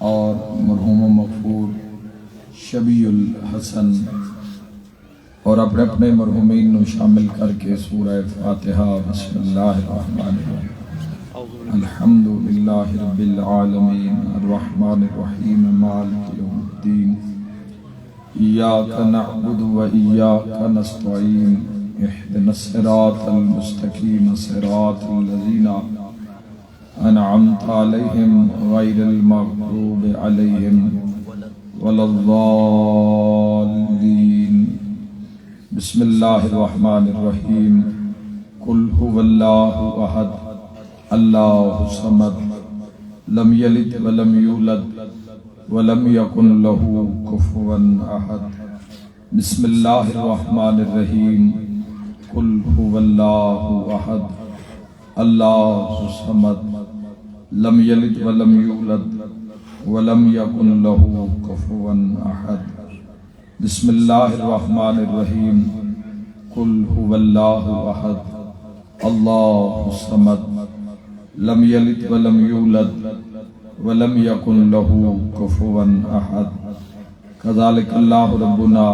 اور مرحوم و مغفور شبیع الحسن اور اپنے اپنے مرحومین نو شامل کر کے سورہ فاتحہ بسم اللہ الرحمن الرحیم الحمد للہ رب العالمین الرحمن الرحیم مالک یوم الدین ایاک نعبد و ایاک نستعین اہدنا الصراط المستقیم صراط الذین انعمت علیہم غیر المغضوب علیہم ولا الضالین بسم اللہ الرحمن الرحیم قل هو اللہ احد اللہ الصمد لم یلد ولم یولد ولم یکن له کفوا احد بسم اللہ الرحمن الرحیم قل هو اللہ احد اللہ الصمد لم یلد ولم یولد ولم یکن له کفوا احد بسم اللہ الرحمن الرحیم قل هو اللہ احد اللہ الصمد لم یلد ولم یولد ولم یکن له کفوا احد کذالک اللہ ربنا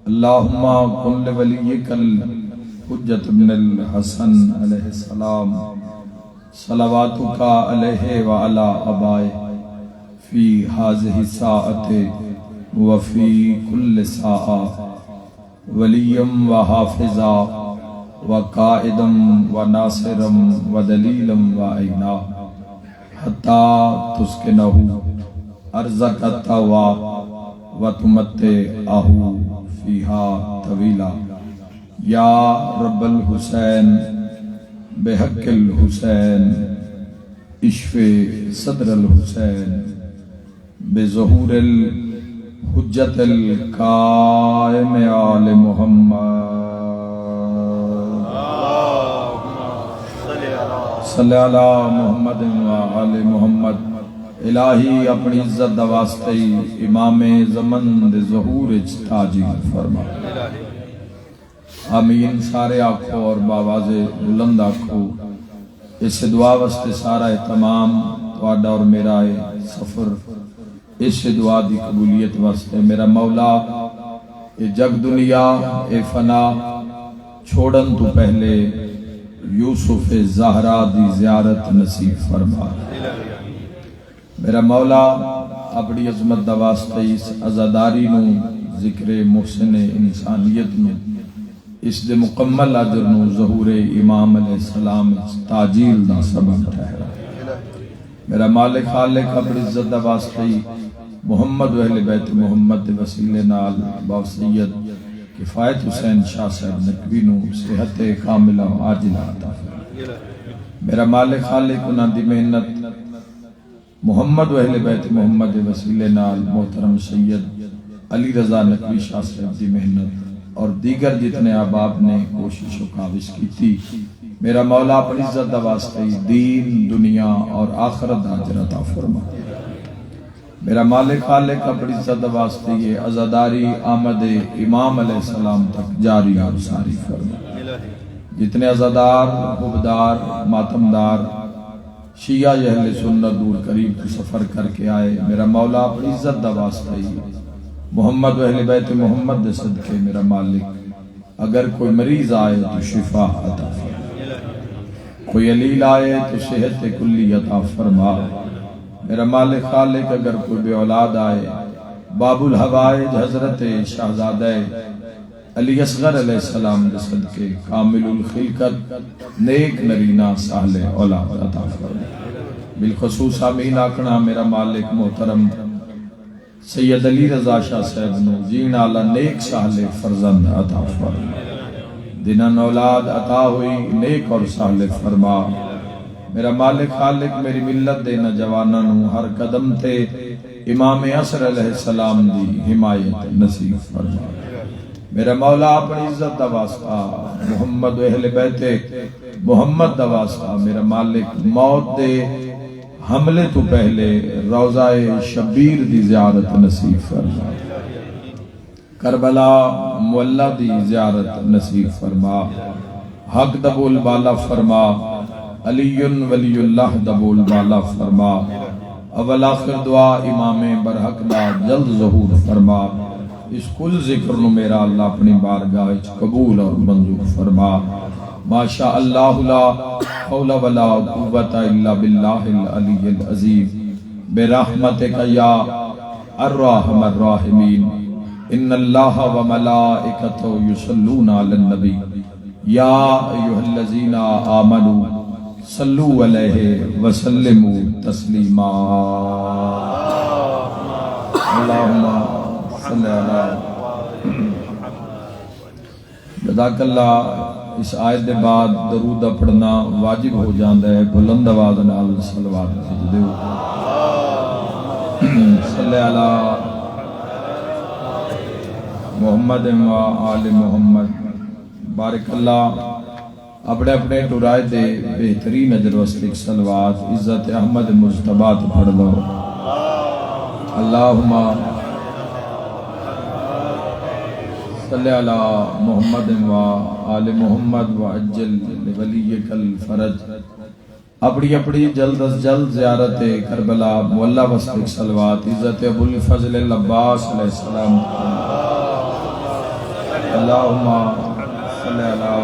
اللہم کن لولیک الحجت بن الحسن علیہ السلام صلواتک علیہ وعلا آبائے فی ہذہ الساعۃ وفی کل ساعہ ولیم و حافظا وقائدم وناصرم ودلیلم وعینا حتی تسکنہ ارضک التوا وتمتعہ فیہا طویلا یا رب الحسین بحق الحسین اشف صدر الحسین بظہور الحجت القائم آل محمد صلی علی محمد و آل محمد الہی اپنی عزت دا واسطے امام زمن دے ظہور تاجیل فرما آمین سارے آنکھوں اور باواز بلند آنکھوں اس دعا واسطے سارا اہتمام تواڈا اور میرا سفر اس دعا دی قبولیت واسطے میرا مولا اے جگ دنیا اے فنا چھوڑن تو پہلے یوسف زہرا دی زیارت نصیب فرما میرا مولا اپنی عظمت دا واسطے اس عزاداری نو ذکر محسن انسانیت نو اس دے مکمل اجر نو ظہور امام علیہ السلام تاجیل دا سبب ٹھہرا میرا مالک خالق اپنی عزت دا واسطے محمد و اہل بیت محمد دے وسیلے نال باو سید کفایت حسین شاہ صاحب نقوی نو صحت کاملہ و عاجلہ عطا فرما میرا مالک خالق انہاں دی محنت محمد و اہل بیت محمد دے وسیلے نال محترم سید علی رضا نقوی شاہ صاحب دی محنت اور دیگر جتنے احباب نے کوشش و کاوش کی تھی میرا مولا اپنی عزت دا واسطے دین دنیا اور آخرت دا اجر عطا فرما میرا مالک خالق اپنی عزت دا واسطے یہ عزاداری آمد امام علیہ السلام تک جاری اور ساری فرما جتنے عزادار حبدار ماتمدار شیعہ اہل سنت دور قریب تو سفر کر کے آئے میرا مولا اپنی عزت دا واسطے محمد و اہل بیت محمد دے صدقے میرا مالک اگر کوئی مریض آئے تو شفا عطا فرما کوئی علیل آئے تو صحت کلی عطا فرما میرا مالک خالق اگر کوئی بے اولاد آئے باب الحوائج حضرت شہزادہ علی اصغر علیہ السلام دے صدقے کامل الخلقت نیک نرینہ صالح اولاد عطا فرما بالخصوص آمین آکھنا میرا مالک محترم سید علی رضا شاہ صاحب نو جین آلہ نیک صالح فرزند عطا فرما دنن اولاد عطا ہوئی نیک اور صالح فرما میرا مالک خالق میری ملت دے نوجواناں نو ہر قدم تے امام عصر علیہ السلام دی حمایت نصیب فرما میرا مولا اپنی عزت دا واسطہ محمد و اہل بیت محمد دا واسطہ میرا مالک موت دے حملے تو پہلے روضہ شبیر دی زیارت نصیب فرما کربلا مولا دی زیارت نصیب فرما حق دبول بالا فرما علی ولی اللہ دبول بالا فرما اول آخر دعا امام برحق دا جلد ظہور فرما، اس کل ذکر نو میرا اللہ اپنی بارگاہ وچ قبول اور منظور فرما۔ ماشاء اللہ لا حول ولا قوت الا باللہ العلی العظیم برحمتک یا الرحم الراحمین۔ ان اللہ و ملائکتہ یصلون علی النبی یا ایھا الذین آمنوا صلو علیہ وسلموا تسلیما۔ اللہم صلی علی جزاک اللہ۔ اس آیت دے بعد درود پڑھنا واجب ہو جاندا ہے، بلند آواز نال صلوات بھیج دیو۔ صلی علی محمد و آل محمد۔ بارک اللہ۔ اپنے اپنے ٹرائے دے بہترین اجر واسطے صلوات عزت احمد مجتبی پڑھ لو۔ اللہم صلی علی محمد و آل محمد وعجل لولیک الفرج۔ اپنی اپنی جلد از جلد زیارت کربلا مولا واسطے صلوات عزت ابو الفضل العباس علیہ السلام۔ اللہم صلی علی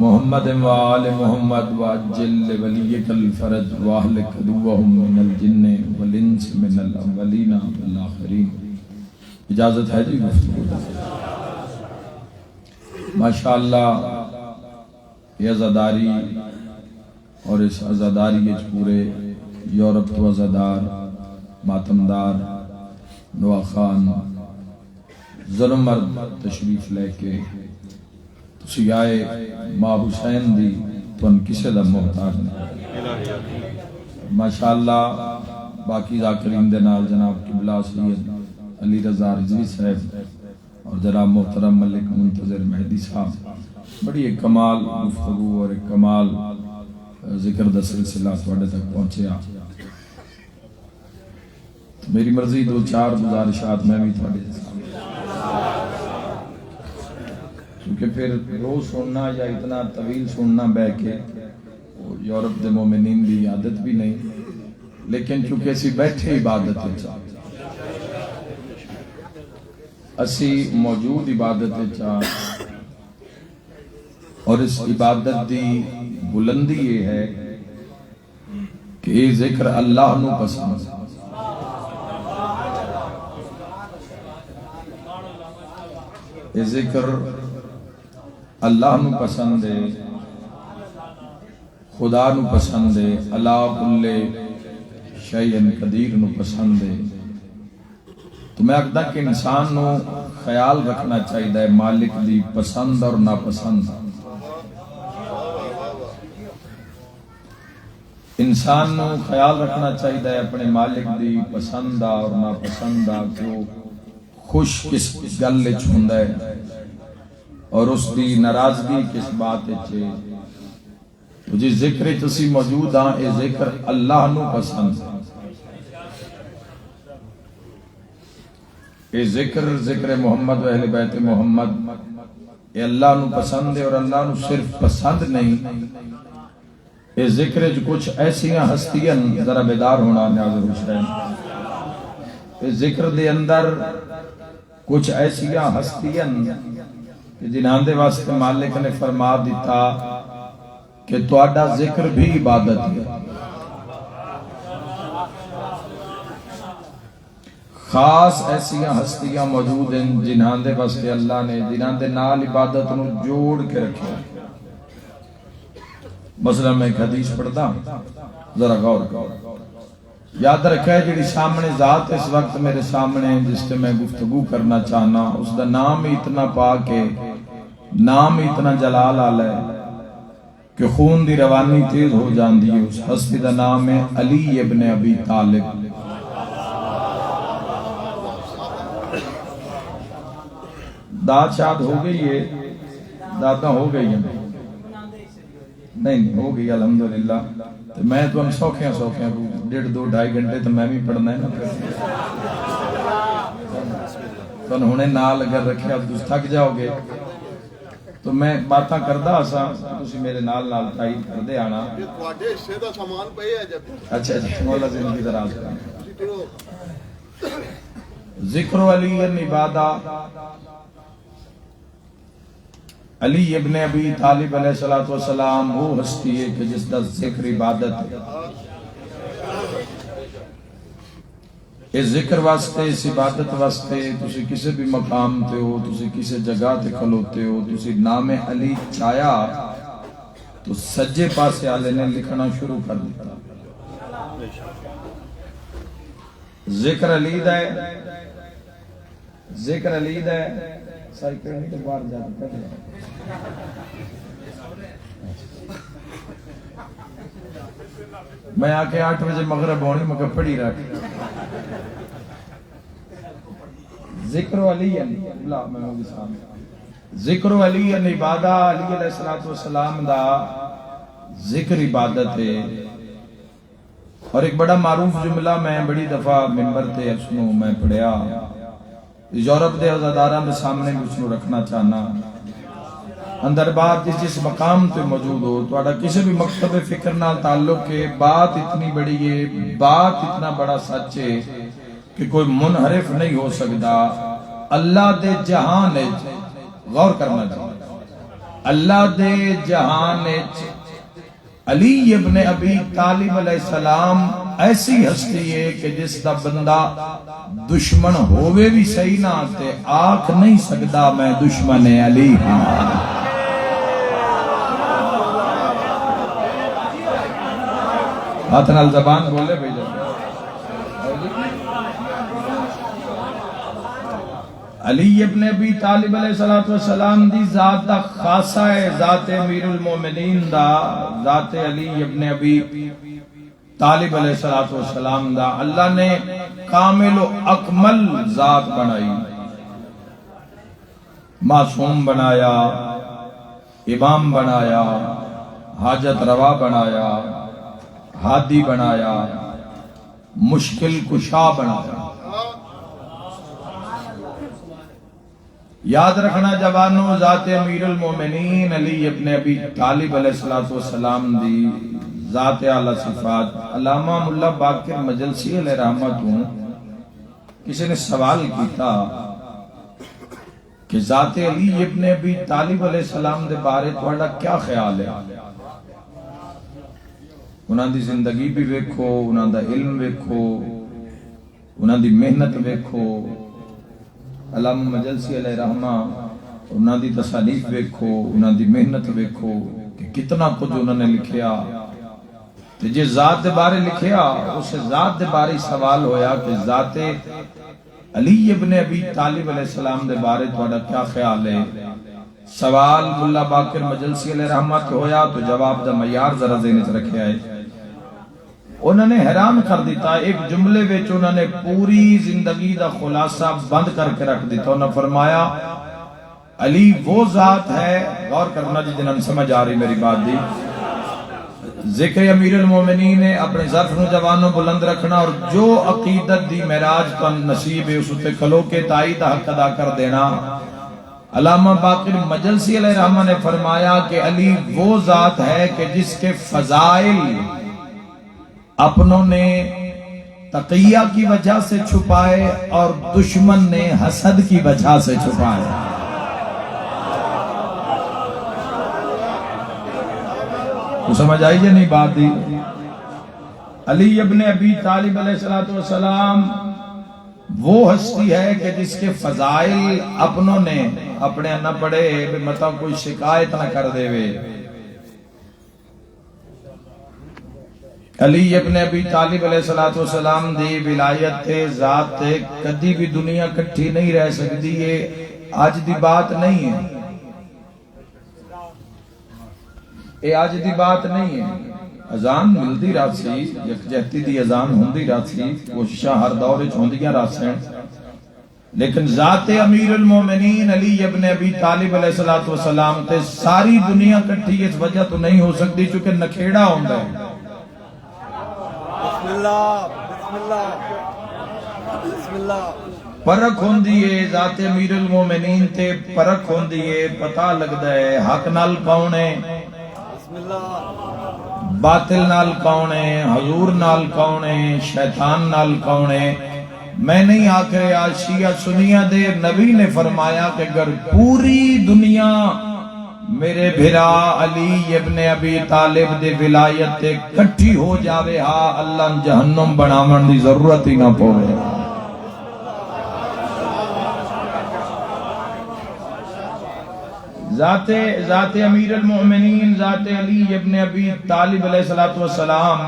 محمد و آل محمد وعجل لولیک الفرج واہلک عدوہم من الجن والانس من الاولین والآخرین۔ اجازت ہے جی گفتگو؟ ماشاءاللہ یہ عزاداری اور اس عزاداری پورے یورپ تو عزادار ماتمدار نوا خان ظلم مرد تشریف لے کے تسی آئے ماں حسین دی تن کسے دا محتاج نہیں۔ ماشاءاللہ باقی ذاکرین دے نال جناب قبلہ سید علی رضا رضوی صاحب اور جناب محترم ملک منتظر مہدی صاحب، بڑی ایک کمال گفتگو اور ایک کمال ذکر دا سلسلہ تواڈے تک پہنچیا۔ میری مرضی دو چار گزارشات میں بھی تواڈے کیونکہ پھر روز سننا یا اتنا طویل سننا بہ کے یورپ دے مومنین دی عادت بھی نہیں، لیکن چونکہ اسی بیٹھے عبادت چاہ اسی موجود عبادت چاہ اور اس عبادت دی بلندی یہ ہے کہ یہ ذکر اللہ نو پسند، یہ ذکر اللہ نو پسند ہے، خدا نو پسند ہے، اللہ کل شیء قدیر نو پسند ہے۔ تو میں اکدا کہ انسان نو خیال رکھنا چاہیے مالک دی پسند اور ناپسند۔ انسان نو خیال رکھنا چاہیے اپنے مالک دی پسند اور ناپسند کہ وہ خوش کس گل وچ ہوندا ہے اور اس دی ناراضگی کس بات وچ ہے۔ جس ذکر وچ اسی موجود ہاں، اے ذکر اللہ نو پسند ہے۔ اے ذکر محمد و اہل بیت محمد اے اللہ نو پسند ہے، اور اللہ نو صرف پسند نہیں، اے ذکر جو کچھ ایسیاں ہستیاں ذرا بیدار ہونا نیاز حسین، اے ذکر دے اندر کچھ ایسیاں ہستیاں جنہاں دے واسطے مالک نے فرما دیتا کہ تواڈا ذکر بھی عبادت ہے۔ خاص ایسیاں ہستیاں موجود ہیں جنہاں دے واسطے اللہ نے جنہاں دے نال عبادت نو جوڑ کے رکھا۔ مثلا میں ایک حدیث پڑھتا ذرا غور کرو، یاد رکھے جڑی سامنے ذات اس وقت میرے سامنے جس سے میں گفتگو کرنا چاہنا، اس دا نام ہی اتنا پاک ہے، نام ہی اتنا جلال آلہ ہے کہ خون دی روانی تیز ہو جاندی ہے۔ اس ہستی دا نام ہے علی ابن ابی طالب۔ داد شاد ہو گئی ہے، دادا ہو گئی ہے، نہیں ہو گئی الحمدللہ۔ تو میں تو ہم سوکھیاں 1.5 2 2.5 گھنٹے تو میں بھی پڑھنا ہے نا، تو انہوں نے نال اگر رکھے اب تک جاؤ گے تو میں باتاں کردا سا تسی میرے نال نال تائید کردے آنا یہ تواڈے حصے دا سامان پئے ہے جب اچھا اچھا مولا زندگی دراز کرنا ذکر علی عبادہ علی ابن ابی طالب علیہ السلام وہ ہستی ہے کہ جس دا ذکر عبادت ہے اس ذکر واسطے اس عبادت واسطے تسی کسی بھی مقام تے ہو تسی کسی جگہ تے کھلوتے ہو تسی نام علی چایا تو سجے پاسے آلے نے لکھنا شروع کر دیتا ذکر علی دا ہے ذکر علی دا ہے سائیکل نہیں تو باہر جاتا میں آکے 8 بجے مغرب ہونی مگر پڑھی رکھ ذکر علی اللہ میں ہوگی سامنے ذکر علی عبادہ علی علیہ السلام دا ذکر عبادت ہے اور ایک بڑا معروف جملہ میں بڑی دفعہ منبر تے اسنو میں پڑھیا یورپ دے عزاداراں دے سامنے بھی اسنو رکھنا چاہنا اندر بات جس مقام تے موجود ہو تو کسی بھی مکتب فکر نال تعلق ہے بات اتنی بڑی ہے بات اتنا بڑا سچ ہے کہ کوئی منحرف نہیں ہو سکتا اللہ دے جہان غور کرنا چاہیے اللہ دے جہان علی ابن ابی طالب علیہ السلام ایسی ہستی ہے کہ جس دا بندہ دشمن ہوئے بھی صحیح نہ تے آنکھ نہیں سکتا میں دشمن علی ہاں ہاتھ نال زبان بولے بھائی علی ابن ابی طالب علیہ السلام دی ذات دا خاصہ ہے ذات امیر المومنین دا ذات علی ابن ابی طالب علیہ السلام دا اللہ نے کامل و اکمل ذات بنائی معصوم بنایا امام بنایا حاجت روا بنایا ہادی بنایا مشکل کشا بنایا یاد رکھنا جوانو ذات امیر المومنین علی ابن ابی طالب علیہ السلام دی ذات اعلی صفات علامہ ملا باقر مجلسی علیہ رحمت ہوں کسی نے سوال کیتا کہ ذات علی ابن ابی طالب علیہ السلام دے بارے تھوڑا کیا خیال ہے انہاں دی زندگی بھی ویکھو انہاں دا علم ویکھو انہاں دی محنت ویکھو علامہ مجلسی علیہ رحمہ انہاں دی تصانیف ویکھو انہاں دی محنت ویکھو کہ کتنا کچھ انہوں نے لکھیا تو جے ذات دے بارے لکھیا اس ذات دے بارے سوال ہویا کہ ذات علی ابن ابی طالب علیہ السلام دے بارے تھوڑا کیا خیال ہے سوال ملا باقر مجلسی علیہ رحمت ہویا تو جواب دا معیار ذرا ذہن وچ رکھیا ہے انہوں نے حیران کر دیتا ایک جملے وچ انہوں نے پوری زندگی دا خلاصہ بند کر کے رکھ دیتا انہوں نے فرمایا علی وہ ذات ہے غور کرنا جی جنہاں سمجھ آ رہی میری بات دی ذکر امیر المومنین نے اپنے ظرف نوجوانوں بلند رکھنا اور جو عقیدت دی معراج کا نصیب ہے اس تے کھلو کے تائید حق ادا کر دینا علامہ باقر مجلسی علیہ رحمہ نے فرمایا کہ علی وہ ذات ہے کہ جس کے فضائل اپنوں نے تقیہ کی وجہ سے چھپائے اور دشمن نے حسد کی وجہ سے چھپائے تو سمجھ آئی یا نہیں بات دی علی ابن ابی طالب علیہ السلام وہ ہستی ہے کہ جس کے فضائل اپنوں نے اپنے نہ پڑے مطلب کوئی شکایت نہ کر دے وے علی ابن ابی طالب علیہ السلام دی ولایت تے ذات تے کدی بھی دنیا کٹھی نہیں رہ سکتی یہ آج دی بات نہیں ہے یہ آج دی بات نہیں ہے اذان ملدی رات سی یکجہتی دی اذان ہوندی رات سی کوششاں ہر دور وچ ہوندیاں رات سے لیکن ذات امیر المومنین علی ابن ابی طالب علیہ السلام تے ساری دنیا کٹھی اس وجہ تو نہیں ہو سکتی چونکہ نکھیڑا ہوندا ہے بسم اللہ بسم اللہ بسم اللہ پرکھ ہوندی ہے ذات امیر المومنین تے پرکھ ہوندی ہے پتہ لگدا ہے حق نال کون ہے باطل نال کون ہے حضور نال کون ہے شیطان نال کون ہے میں نہیں آکھ رہا شیعہ سنیہ دے نبی نے فرمایا کہ اگر پوری دنیا میرے بھرا علی ابن ابی طالب دے ولایت تے کٹھی ہو جاوے ہاں اللہ جہنم بناون دی ضرورت ہی نہ پوے ذات امیر المؤمنین ذات علی ابن ابی طالب علیہ السلام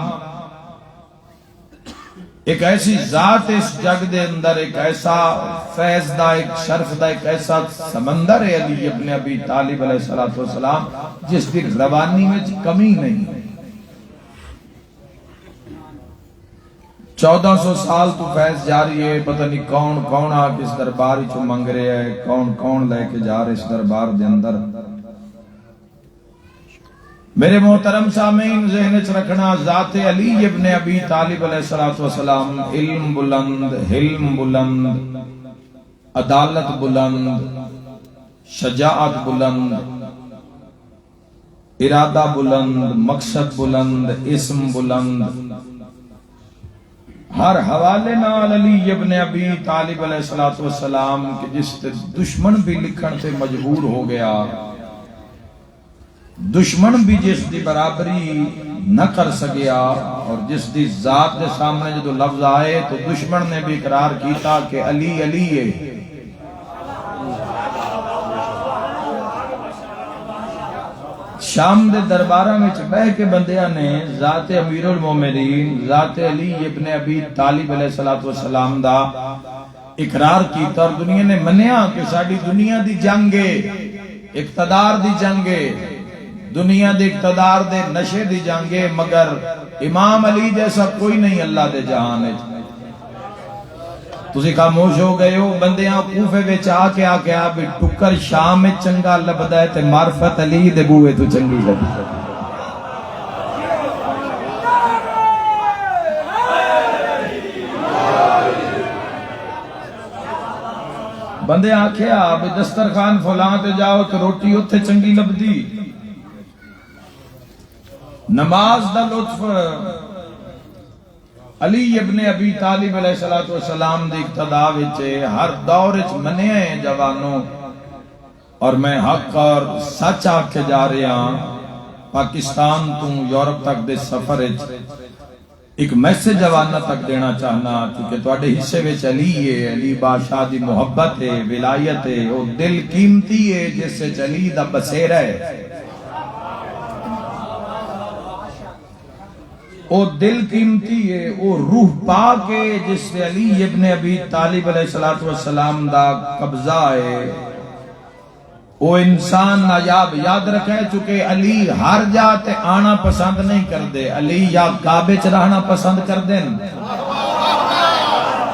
ایک ایسی ذات اس جگ دے اندر ایک ایسا فیض دا ایک شرف دا ایک ایسا سمندر ہے علی ابن ابی طالب علیہ السلام جس کی روانی میں کمی نہیں 1400 سال تو فیض جاری ہے پتہ نہیں کون کون آ کے اس دربار چو منگ رہے ہیں کون کون لے کے جا رہے اس دربار دے اندر میرے محترم سامعین ذہن چ رکھنا ذات علی ابن ابی طالب علیہ السلام علم بلند حلم بلند عدالت بلند شجاعت بلند ارادہ بلند مقصد بلند اسم بلند ہر حوالے نال علی ابن ابی طالب علیہ السلام کہ جس دشمن بھی لکھن سے مجبور ہو گیا دشمن بھی جس دی برابری نہ کر سکیا اور جس دی ذات دے سامنے جو لفظ آئے تو دشمن نے بھی اقرار کیتا کہ علی علی ہے شام دے دربارہ میں بہ کے بندیاں نے ذات امیر المومنین ذات علی ابن ابی طالب علیہ السلام دا اقرار کیتا اور دنیا نے منیا کہ ساڑی دنیا دی جنگ ہے اقتدار دی جنگ ہے دنیا دے اقتدار دے نشے دی جنگ ہے مگر امام علی جیسا کوئی نہیں اللہ دے جہان ہے تسی خاموش ہو گئے ہو بندیاں کوفے وچ آ کے بھی ٹکر شام میں چنگا لبدا ہے تے معرفت علی دے بوئے تو چنگی لبدا ہے بندے آکھیا بھی دسترخوان فلاں تے جاؤ تو روٹی اوتھے چنگی لبدی نماز دا لطف علی ابن ابی طالب علیہ السلام دی اقتداء وچ ہر دور وچ منیا ہے جوانوں اور میں حق اور سچ آکھ کے جا رہا پاکستان تو یورپ تک دے سفر وچ ایک میسج جواناں تک دینا چاہنا کیونکہ تواڈے حصے وچ علی ہے علی بادشاہ دی محبت ہے ولایت ہے او دل قیمتی ہے جس سے علی دا بسیرا ہے او دل قیمتی ہے او روح پاک ہے جس سے علی ابن ابی طالب علیہ السلام دا قبضہ ہے او انسان نایاب یاد رکھے چکہ علی ہر جاتے آنا پسند نہیں کر دے علی یا کعبے چ رہنا پسند کر دیں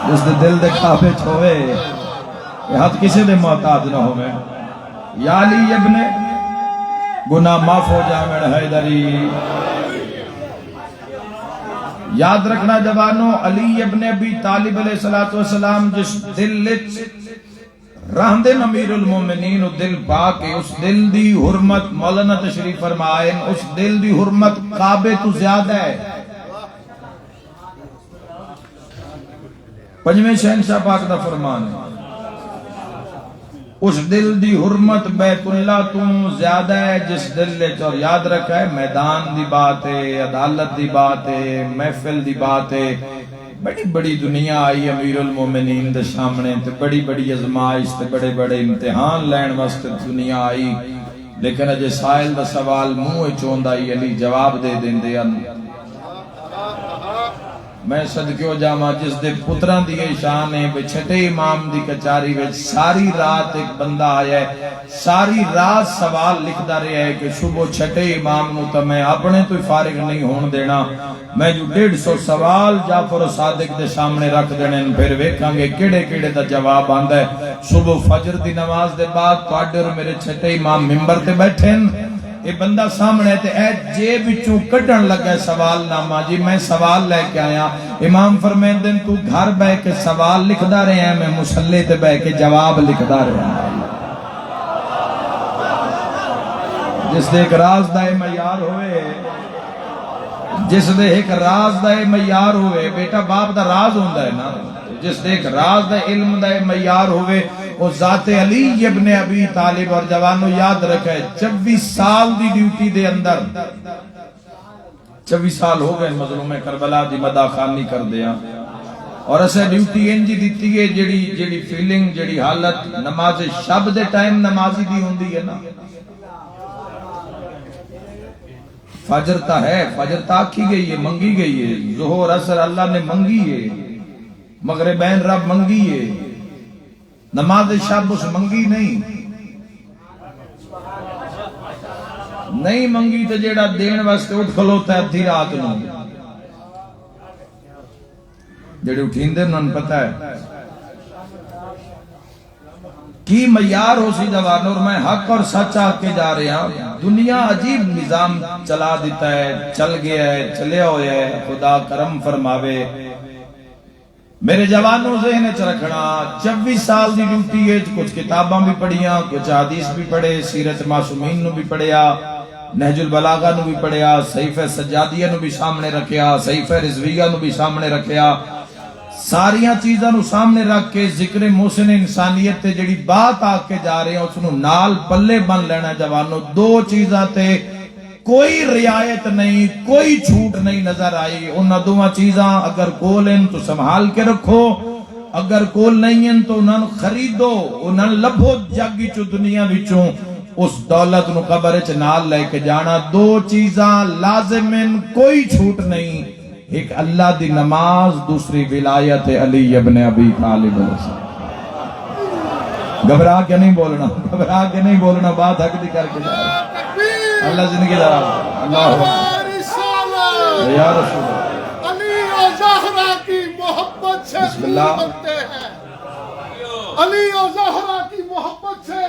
جس دے دل دے کعبے چ ہوئے یہ ہاتھ کسی دے محتاج نہ ہوئے یا علی ابن گناہ معاف ہو جائے حیدری یاد رکھنا جوانوں علی ابن ابی طالب علیہ السلام جس دل راندن امیر المومنین دل پاک ہے اس دل دی حرمت مولانا تشریف فرمائے اس دل دی حرمت کعبے تو زیادہ ہے پنجویں شہنشاہ پاک دا فرمان ہے اس دل دی حرمت بیت اللہ تو زیادہ ہے جس دل لے اور یاد رکھا ہے میدان دی بات ہے عدالت دی بات ہے محفل دی بات ہے بڑی بڑی دنیا آئی امیر المومنین دے سامنے تے بڑی بڑی ازمائش تے بڑے بڑے امتحان لین واسطے دنیا آئی لیکن اجے سائل دا سوال منہ چوندا ہی علی جواب دے دیندے ان میں صدقیو جاما جس دے پتران دی شان ہے چھٹے امام دی کچاری وچ ساری رات ایک بندہ آیا ہے ساری رات سوال لکھدا رہا ہے کہ صبح چھٹے امام نو تو میں اپنے تو فارغ نہیں ہون دینا میں جو 150 سوال جعفر صادق دے سامنے رکھ دینے پھر ویکھاں گے کیڑے کیڑے دا جواب آندا ہے صبح فجر دی نماز دے بعد تواڈے اور میرے چھٹے امام منبر تے بیٹھے یہ بندہ سامنے تے اے جیب وچوں کڈن لگا سوال نامہ جی میں سوال لے کے آیا امام فرمیندے تو گھر بہ کے سوال لکھدا رہے ہیں میں مصلی تے بہ کے جواب لکھدا رہا ہوں جس دے ایک راز دا معیار ہوئے جس دے ایک راز دا معیار ہوئے بیٹا باپ دا راز ہوندا ہے نا جس دے ایک راز دا علم دا معیار ہوئے وہ ذات علی ابن ابی طالب اور جوانوں یاد رکھے 24 سال دی ڈیوٹی دے اندر 24 سال ہو گئے مظلوم کربلا دی مدہ خانی کر دیا اور اسے ڈیوٹی انجی دیتی ہے جیڑی فیلنگ جیڑی حالت نماز شب دے ٹائم نمازی دی ہوندی ہے نا فجر تا ہے فجر تا کی گئی ہے منگی گئی ہے ظہر عصر اللہ نے منگی ہے مغربین رب منگی ہے نماز شب اس منگی نہیں منگی تو جیڑا دین واسطے اٹھ کھلوتا ہے ادھی رات نو جیڑے اٹھیندے انہوں نے پتہ ہے کی معیار ہو سی جوان اور میں حق اور سچ آ کے جا رہے ہیں دنیا عجیب نظام چلا دیتا ہے چل گیا ہے چلے ہوئے ہے خدا کرم فرماوے میرے جوانوں ذہن چ رکھنا 24 سال دی ڈیوٹی ہے کچھ کتاباں بھی پڑھیاں کچھ حدیث بھی پڑھے سیرت معصومین نو بھی پڑھیا نہج البلاغہ نو بھی پڑھیا صحیفہ سجادیہ نو بھی سامنے رکھیا صحیفہ رضویہ نو بھی سامنے رکھیا ساریاں چیزاں نو سامنے رکھ کے ذکر محسن انسانیت تے جڑی بات آ کے جا رہے ہیں اس نو نال پلے بن لینا جوانوں دو چیزاں تے کوئی رعایت نہیں کوئی چھوٹ نہیں نظر آئی انہاں دوہاں چیزاں اگر کول ہیں تو سنبھال کے رکھو اگر کول نہیں ہیں تو انہاں خریدو انہاں لبھو جگ چو دنیا وچوں اس دولت نو قبر وچ نال لے کے جانا دو چیزاں لازم ہیں کوئی چھوٹ نہیں ایک اللہ دی نماز دوسری ولایت علی ابن ابی طالب گھبرا کے نہیں بولنا بات حق دی کر کے جا اللہ زندگی دار اللہ یا رسول علی و زہرا کی محبت سے پھول بنتے ہیں علی و زہرا کی محبت سے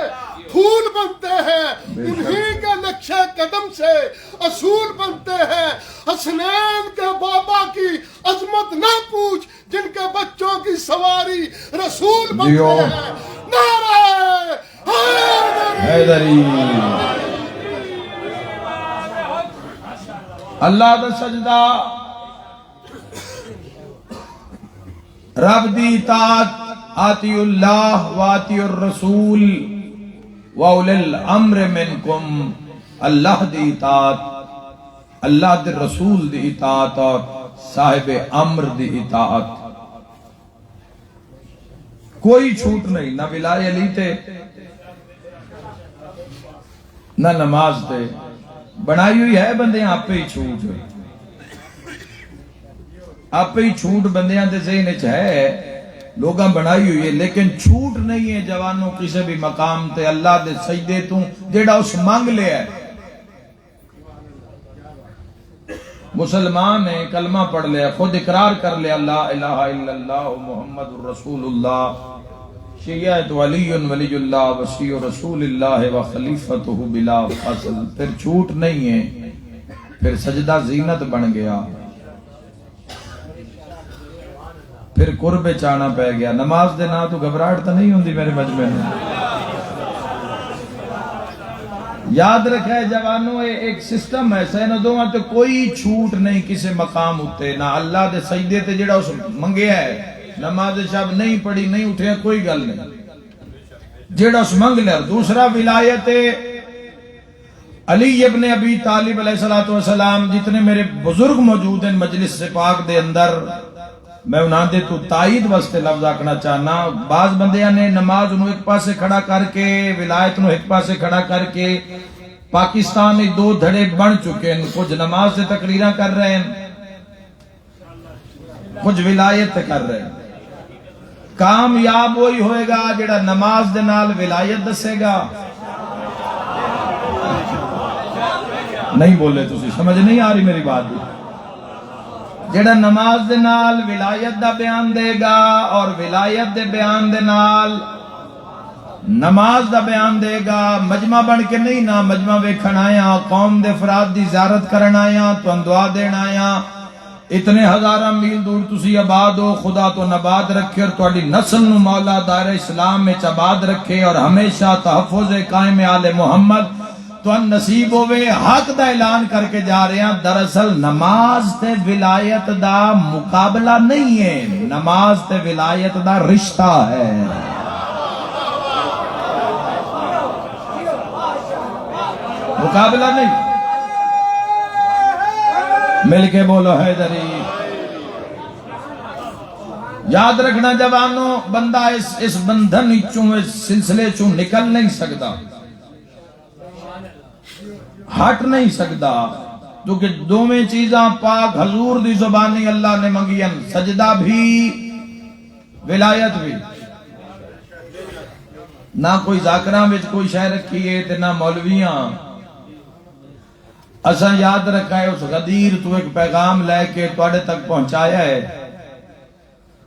پھول بنتے ہیں انہی کے نقشے قدم سے اصول بنتے ہیں حسنین کے بابا کی عظمت نہ پوچھ جن کے بچوں کی سواری رسول بنتے ہیں نعرہ حیدری اللہ دا سجدہ رب دی اطاعت آتی اللہ واتی الرسول وَأُولِي الْأَمْرِ مِنْكُمْ اللہ دی اطاعت اللہ دے رسول دی اطاعت اور صاحب امر دی اطاعت کوئی چھوٹ نہیں نہ ولایت علی تے نہ نماز تے بنائی ہوئی ہے بندیاں آپ پہ ہی چھوٹ آپ پہ ہی چھوٹ بندیاں دے ذہن وچ ہے لوگاں بنائی ہوئی ہے لیکن چھوٹ نہیں ہے جوانوں کسی بھی مقام تے اللہ دے سجدے تو جیڑا اس مانگ لے ہے مسلمان نے کلمہ پڑھ لیا خود اقرار کر لیا لا الہ الا اللہ محمد الرسول اللہ شیعت ولی ولی اللہ وسیع رسول اللہ و خلیفتہ بلا فصل پھر چھوٹ نہیں ہے پھر سجدہ زینت بن گیا پھر قرب چانا پہ گیا نماز دے نا تو گھبراہٹ تو نہیں ہوندی میرے مجمع میں یاد رکھے جوانوں ایک سسٹم ایسا ہے نہ دوہاں تے کوئی چھوٹ نہیں کسی مقام ہوتے نہ اللہ دے سجدے تے جڑا اس منگیا ہے نماز شب نہیں پڑھی نہیں اٹھے کوئی گل نہیں جڑا اس منگ لیا دوسرا ولایت علی ابن ابی طالب علیہ السلام جتنے میرے بزرگ موجود ہیں مجلس سے پاک دے اندر میں انہاں دے تو تائید واسطے لفظ آکھنا چاہنا بعض بندیاں نے نماز انہوں ایک پاسے کھڑا کر کے ولایت انہوں ایک پاسے کھڑا کر کے پاکستان میں دو دھڑے بن چکے ہیں کچھ نماز سے تقریرہ کر رہے ہیں کچھ ولایت کر رہے ہیں کامیاب وہی ہوئے گا جڑا نماز دے نال ولایت دسے گا نہیں بولے تسی سمجھ نہیں آ رہی میری بات جڑا نماز دے نال ولایت دا بیان دے گا اور ولایت دے بیان دے نال نماز دا بیان دے گا، مجمع بن کے نہیں نا، مجمع ویکھن آیا، قوم دے افراد دی زیارت کرن آیا، تو دعا دین آیا، اتنے ہزاراں میل دور تسی آباد ہو، خدا تو نباد رکھے اور تہاڈی نسل نو مولا دائرہ اسلام وچ آباد رکھے اور ہمیشہ تحفظ قائم آل محمد تو نصیب ہوئے۔ حق دا اعلان کر کے جا رہے ہیں، دراصل نماز تے ولایت دا مقابلہ نہیں ہے، نماز تے ولایت دا رشتہ ہے۔ مقابلہ نہیں، مل کے بولو حیدری۔ یاد رکھنا جوانوں، بندہ اس بندھن چوں، اس سلسلے چوں نکل نہیں سکتا، ہٹ نہیں سکتا، کیونکہ دوویں چیزاں پاک حضور دی زبانی اللہ نے منگین، سجدہ بھی ولایت بھی۔ نہ کوئی ذاکراں وچ کوئی شے رکھی ہے تے نہ مولویاں۔ اساں یاد رکھا ہے، اس غدیر تو ایک پیغام لے کے تواڈے تک پہنچایا ہے،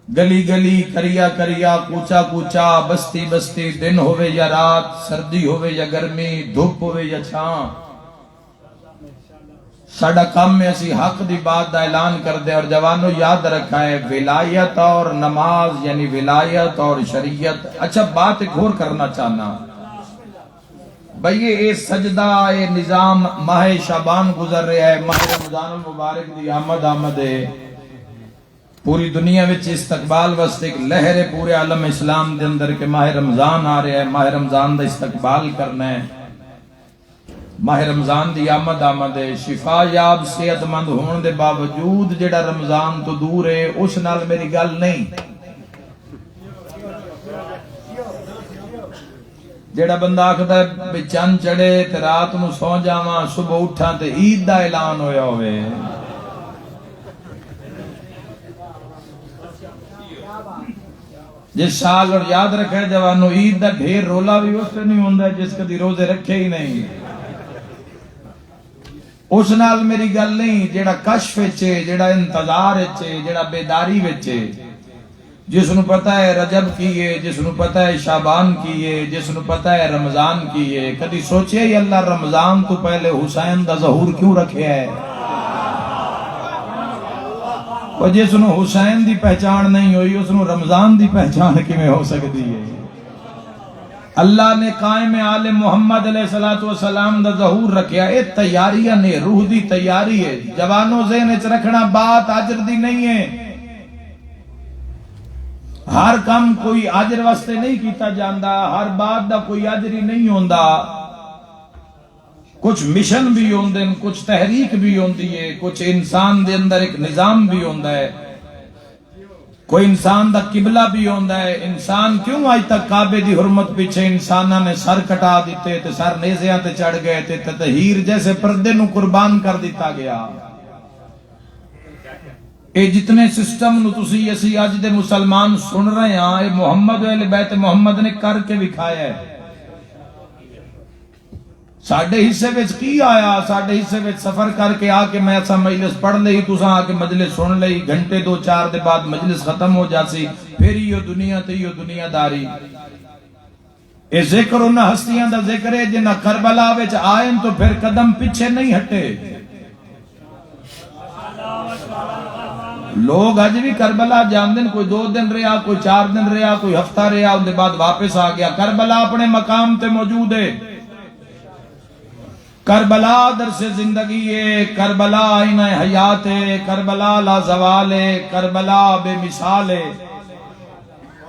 گلی گلی، کریا کریا، کوچا کوچا، بستی بستی، دن ہوئے یا رات، سردی ہوئے یا گرمی، دھوپ ہوئے یا چھاں، ساڈا کام میں اسی حق دی بات دا اعلان کر دے۔ اور جوانوں یاد رکھا ہے، ولایت اور نماز یعنی ولایت اور شریعت۔ اچھا بات ایک اور کرنا چاہنا بھئی، یہ سجدہ، یہ نظام ماہ شعبان گزر رہا ہے، ماہ رمضان المبارک دی آمد ہے، پوری دنیا وچ استقبال واسطے ایک لہر ہے پورے عالم اسلام دے اندر کہ ماہ رمضان آ رہا ہے، ماہ رمضان دا استقبال کرنا ہے، ماہ رمضان دی آمد ہے۔ شفا یاب صحت مند ہون دے باوجود جڑا رمضان تو دور ہے، اس نال میری گل نہیں۔ جیڑا بندہ آکھدا ہے بے چند چڑھے تے رات نو سو جاواں، صبح اٹھاں تے عید دا اعلان ہویا ہوئے، جس سال، اور یاد رکھے جوانو، عید دا ڈھیر رولا بھی اس سے نہیں ہوندا جس کدی روزے رکھے ہی نہیں، اس نال میری گل نہیں۔ جیڑا کشف وچے، جیڑا انتظار وچے، جیڑا بیداری وچے، جس نو پتہ ہے رجب کیے، جس نو پتہ ہے شعبان کیے، جس نو پتہ ہے رمضان کیے، کدی سوچے ہی اللہ رمضان تو پہلے حسین دا ظہور کیوں رکھے ہے؟ اور جس نو حسین دی پہچان نہیں ہوئی، اس نو رمضان دی پہچان کیویں ہو سکتی ہے؟ اللہ نے قائم آل محمد علیہ السلام دا ظہور رکھیا، اے تیاریاں نے، روح دی تیاری ہے۔ جوانوں ذہن وچ رکھنا، بات اجر دی نہیں ہے، ہر کام کوئی اجر واسطے نہیں کیتا جاندا، ہر بات دا کوئی اجر ہی نہیں ہوندا، کچھ مشن بھی ہوندے، کچھ تحریک بھی ہوندی ہے، کچھ انسان دے اندر ایک نظام بھی ہوندا ہے، کوئی انسان دا قبلہ بھی ہوندا ہے۔ انسان کیوں آج تک کعبے دی حرمت پیچھے انساناں نے سر کٹا دیتے تے سر نیزیاں تے چڑھ گئے تے تطہیر جیسے پردے نو قربان کر دیتا گیا۔ اے جتنے سسٹم نو تسی اسی اج دے مسلمان سن رہے ہیں، اے محمد اہل بیت محمد نے کر کے دکھایا ہے۔ ساڈے حصے وچ کی آیا؟ ساڈے حصے وچ سفر کر کے آ کے میں ایسا مجلس پڑھ لئی، تساں آ کے مجلس سن لئی، گھنٹے دو چار دے بعد مجلس ختم ہو جاسی، پھر یہ دنیا تے یہ دنیا داری۔ اے ذکر انہاں ہستیاں دا ذکر ہے جنہاں کربلا وچ آئیں تو پھر قدم پیچھے نہیں ہٹے۔ لوگ اج بھی کربلا جاندن، کوئی 2 دن رہا، کوئی 4 دن رہا، کوئی ہفتہ رہا، ان کے بعد واپس آ گیا۔ کربلا اپنے مقام تے موجود ہے، کربلا درس زندگی ہے، کربلا آئینہ حیات ہے، کربلا لا زوال ہے، کربلا بے مثال ہے،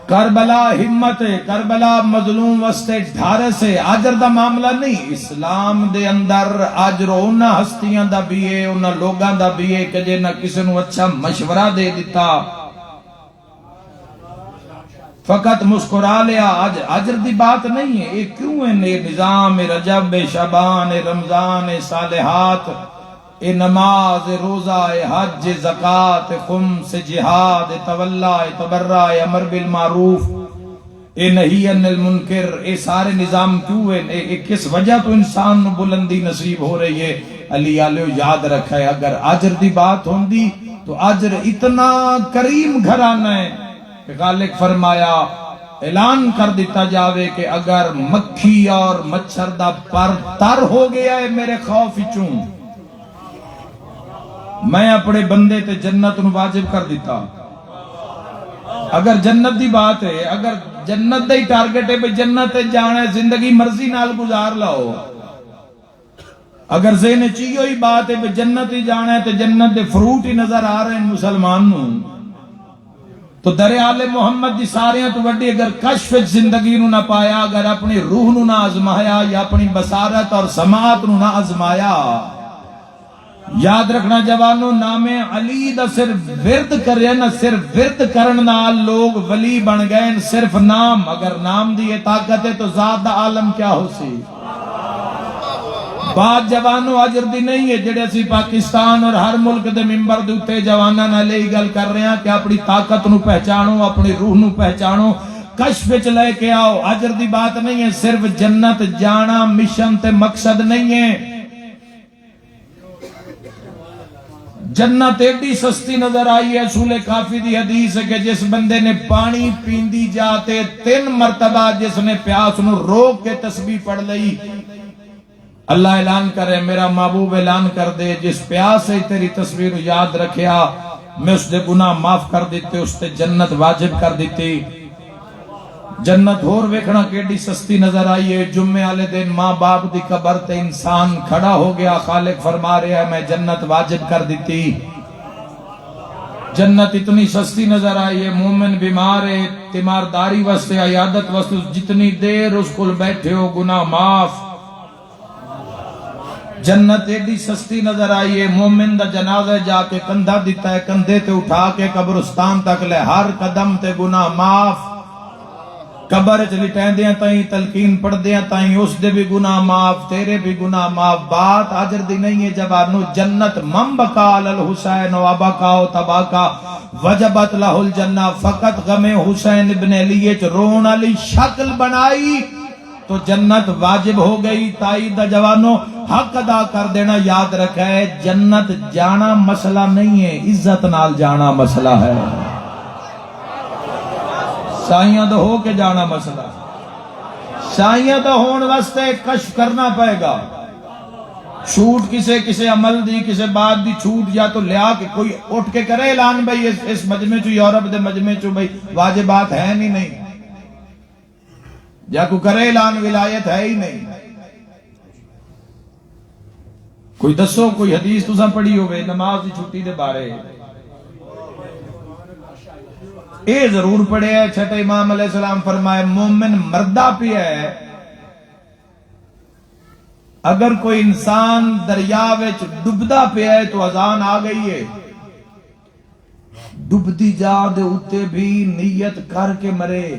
کربلا ہمت ہے، کربلا مظلوم وستے ڈھارس ہے۔ اجر دا معاملہ نہیں، اسلام دے اندر اجر انہاں ہستیاں دا بھی ہے، انہاں لوگاں دا بھی ہے کہ جنہاں کسی نو اچھا مشورہ دے دیتا، فقط مسکرا لیا، اجر دی بات نہیں ہے۔ یہ کیوں ہے؟ یہ نظام رجب، شعبان، رمضان، صالحات، اے نماز، اے روزہ، اے حج، زکاة، خمس، جہاد، تولا، تبرع، امر بالمعروف، اے نہی عن المنکر، اے سارے نظام کیوں ہے؟ اے کس وجہ تو انسان نو بلندی نصیب ہو رہی ہے؟ علی آلیو یاد رکھا ہے، اگر اجر دی بات ہوندی تو اجر اتنا کریم گھرانہ ہے کہ خالق فرمایا اعلان کر دیتا جاوے کہ اگر مکھی اور مچھر دا پر تر ہو گیا ہے میرے خوف چوں، میں اپنے بندے تے جنت نو واجب کر دیتا۔ اگر جنت دی بات ہے، اگر جنت دا ہی ٹارگٹ ہے بھئی جنت جانا ہے، زندگی مرضی نال گزار لاؤ۔ اگر ذہن چیو ہی بات ہے بھئی جنت ہی جانا ہے تو جنت دے فروٹ ہی نظر آ رہے ہیں مسلمان نوں، تو در آل محمد دی ساریاں تو وڈی اگر کشف زندگی نو نہ پایا، اگر اپنی روح نو نہ آزمایا یا اپنی بصارت اور سماعت نو نہ آزمایا، یاد رکھنا جوانو، نام علی دا صرف ورد کرے نہ صرف ورد کرن نال لوگ ولی بن گئے، صرف نام، اگر نام دی یہ طاقت ہے تو ذات دا عالم کیا ہو سی۔ بات جوانو اجر دی نہیں ہے جڑے اسی پاکستان اور ہر ملک دے ممبر دے اوتے جواناں نال یہ گل کر رہے ہیں کہ اپنی طاقت نو پہچانو، اپنی روح نو پہچانو، کشف وچ لے کے آؤ۔ اجر دی بات نہیں ہے، صرف جنت جانا مشن تے مقصد نہیں ہے۔ جنت ایڈی سستی نظر آئی ہے، رسول کافی دی حدیث ہے کہ جس بندے نے پانی پیندی جاتے 3 مرتبہ جس نے پیاس نو روک کے تسبیح پڑھ لئی، اللہ اعلان کرے، میرا محبوب اعلان کر دے، جس پیاس سے تیری تصویر یاد رکھیا میں اس دے گناہ معاف کر دیتے، اس تے جنت واجب کر دیتی۔ جنت ہور ویکھنا کیڑی سستی نظر آئی ہے۔ جمعے والے دن ماں باپ دی قبر تے انسان کھڑا ہو گیا، خالق فرما رہا ہے میں جنت واجب کر دیتی۔ جنت اتنی سستی نظر آئی ہے۔ مومن بیمار ہے، تیمارداری واسطے، عیادت واسطے، جتنی دیر اس کو بیٹھے ہو گناہ معاف۔ جنت ایڈی سستی نظر آئی ہے۔ مومن دا جنازہ جا کے کندھا دیتا ہے، کندھے تے اٹھا کے قبرستان تک لے، ہر قدم تے گناہ معاف۔ قبر چ لٹیندیاں تائیں تلقین پڑھدیاں تائیں اس دے بھی گناہ معاف، تیرے بھی گناہ معاف۔ بات اجر دی نہیں ہے جوانو، جنت من بکا علی الحسین و ابکا و تباکا وجبت لہ الجنہ، فقط غم حسین ابن علی چ رون علی شکل بنائی تو جنت واجب ہو گئی۔ تائید دا جوانو حق ادا کر دینا یاد رکھا ہے، جنت جانا مسئلہ نہیں ہے، عزت نال جانا مسئلہ ہے۔ شاہیاں تو ہو کے جانا مسئلہ، شاہیاں تو ہون واسطے کشف کرنا پائے گا۔ چھوٹ کسے عمل دی، کسے بات دی چھوٹ یا تو لیا کہ کوئی اٹھ کے کرے اعلان بھئی اس مجمع چو، یورپ دے مجمع چو بھئی واجبات ہے نہیں، یا کوئی کرے اعلان ولایت ہے ہی نہیں۔ کوئی دسو کوئی حدیث تساں پڑھی ہوئے نماز دی چھٹی دے بارے؟ اے ضرور پڑھے ہے، چھٹے امام علیہ السلام فرمائے مومن مردہ پہ ہے، اگر کوئی انسان دریا وچ ڈبدا پہ ہے تو اذان آ گئی ہے، ڈبدی جا دے اتے بھی نیت کر کے مرے۔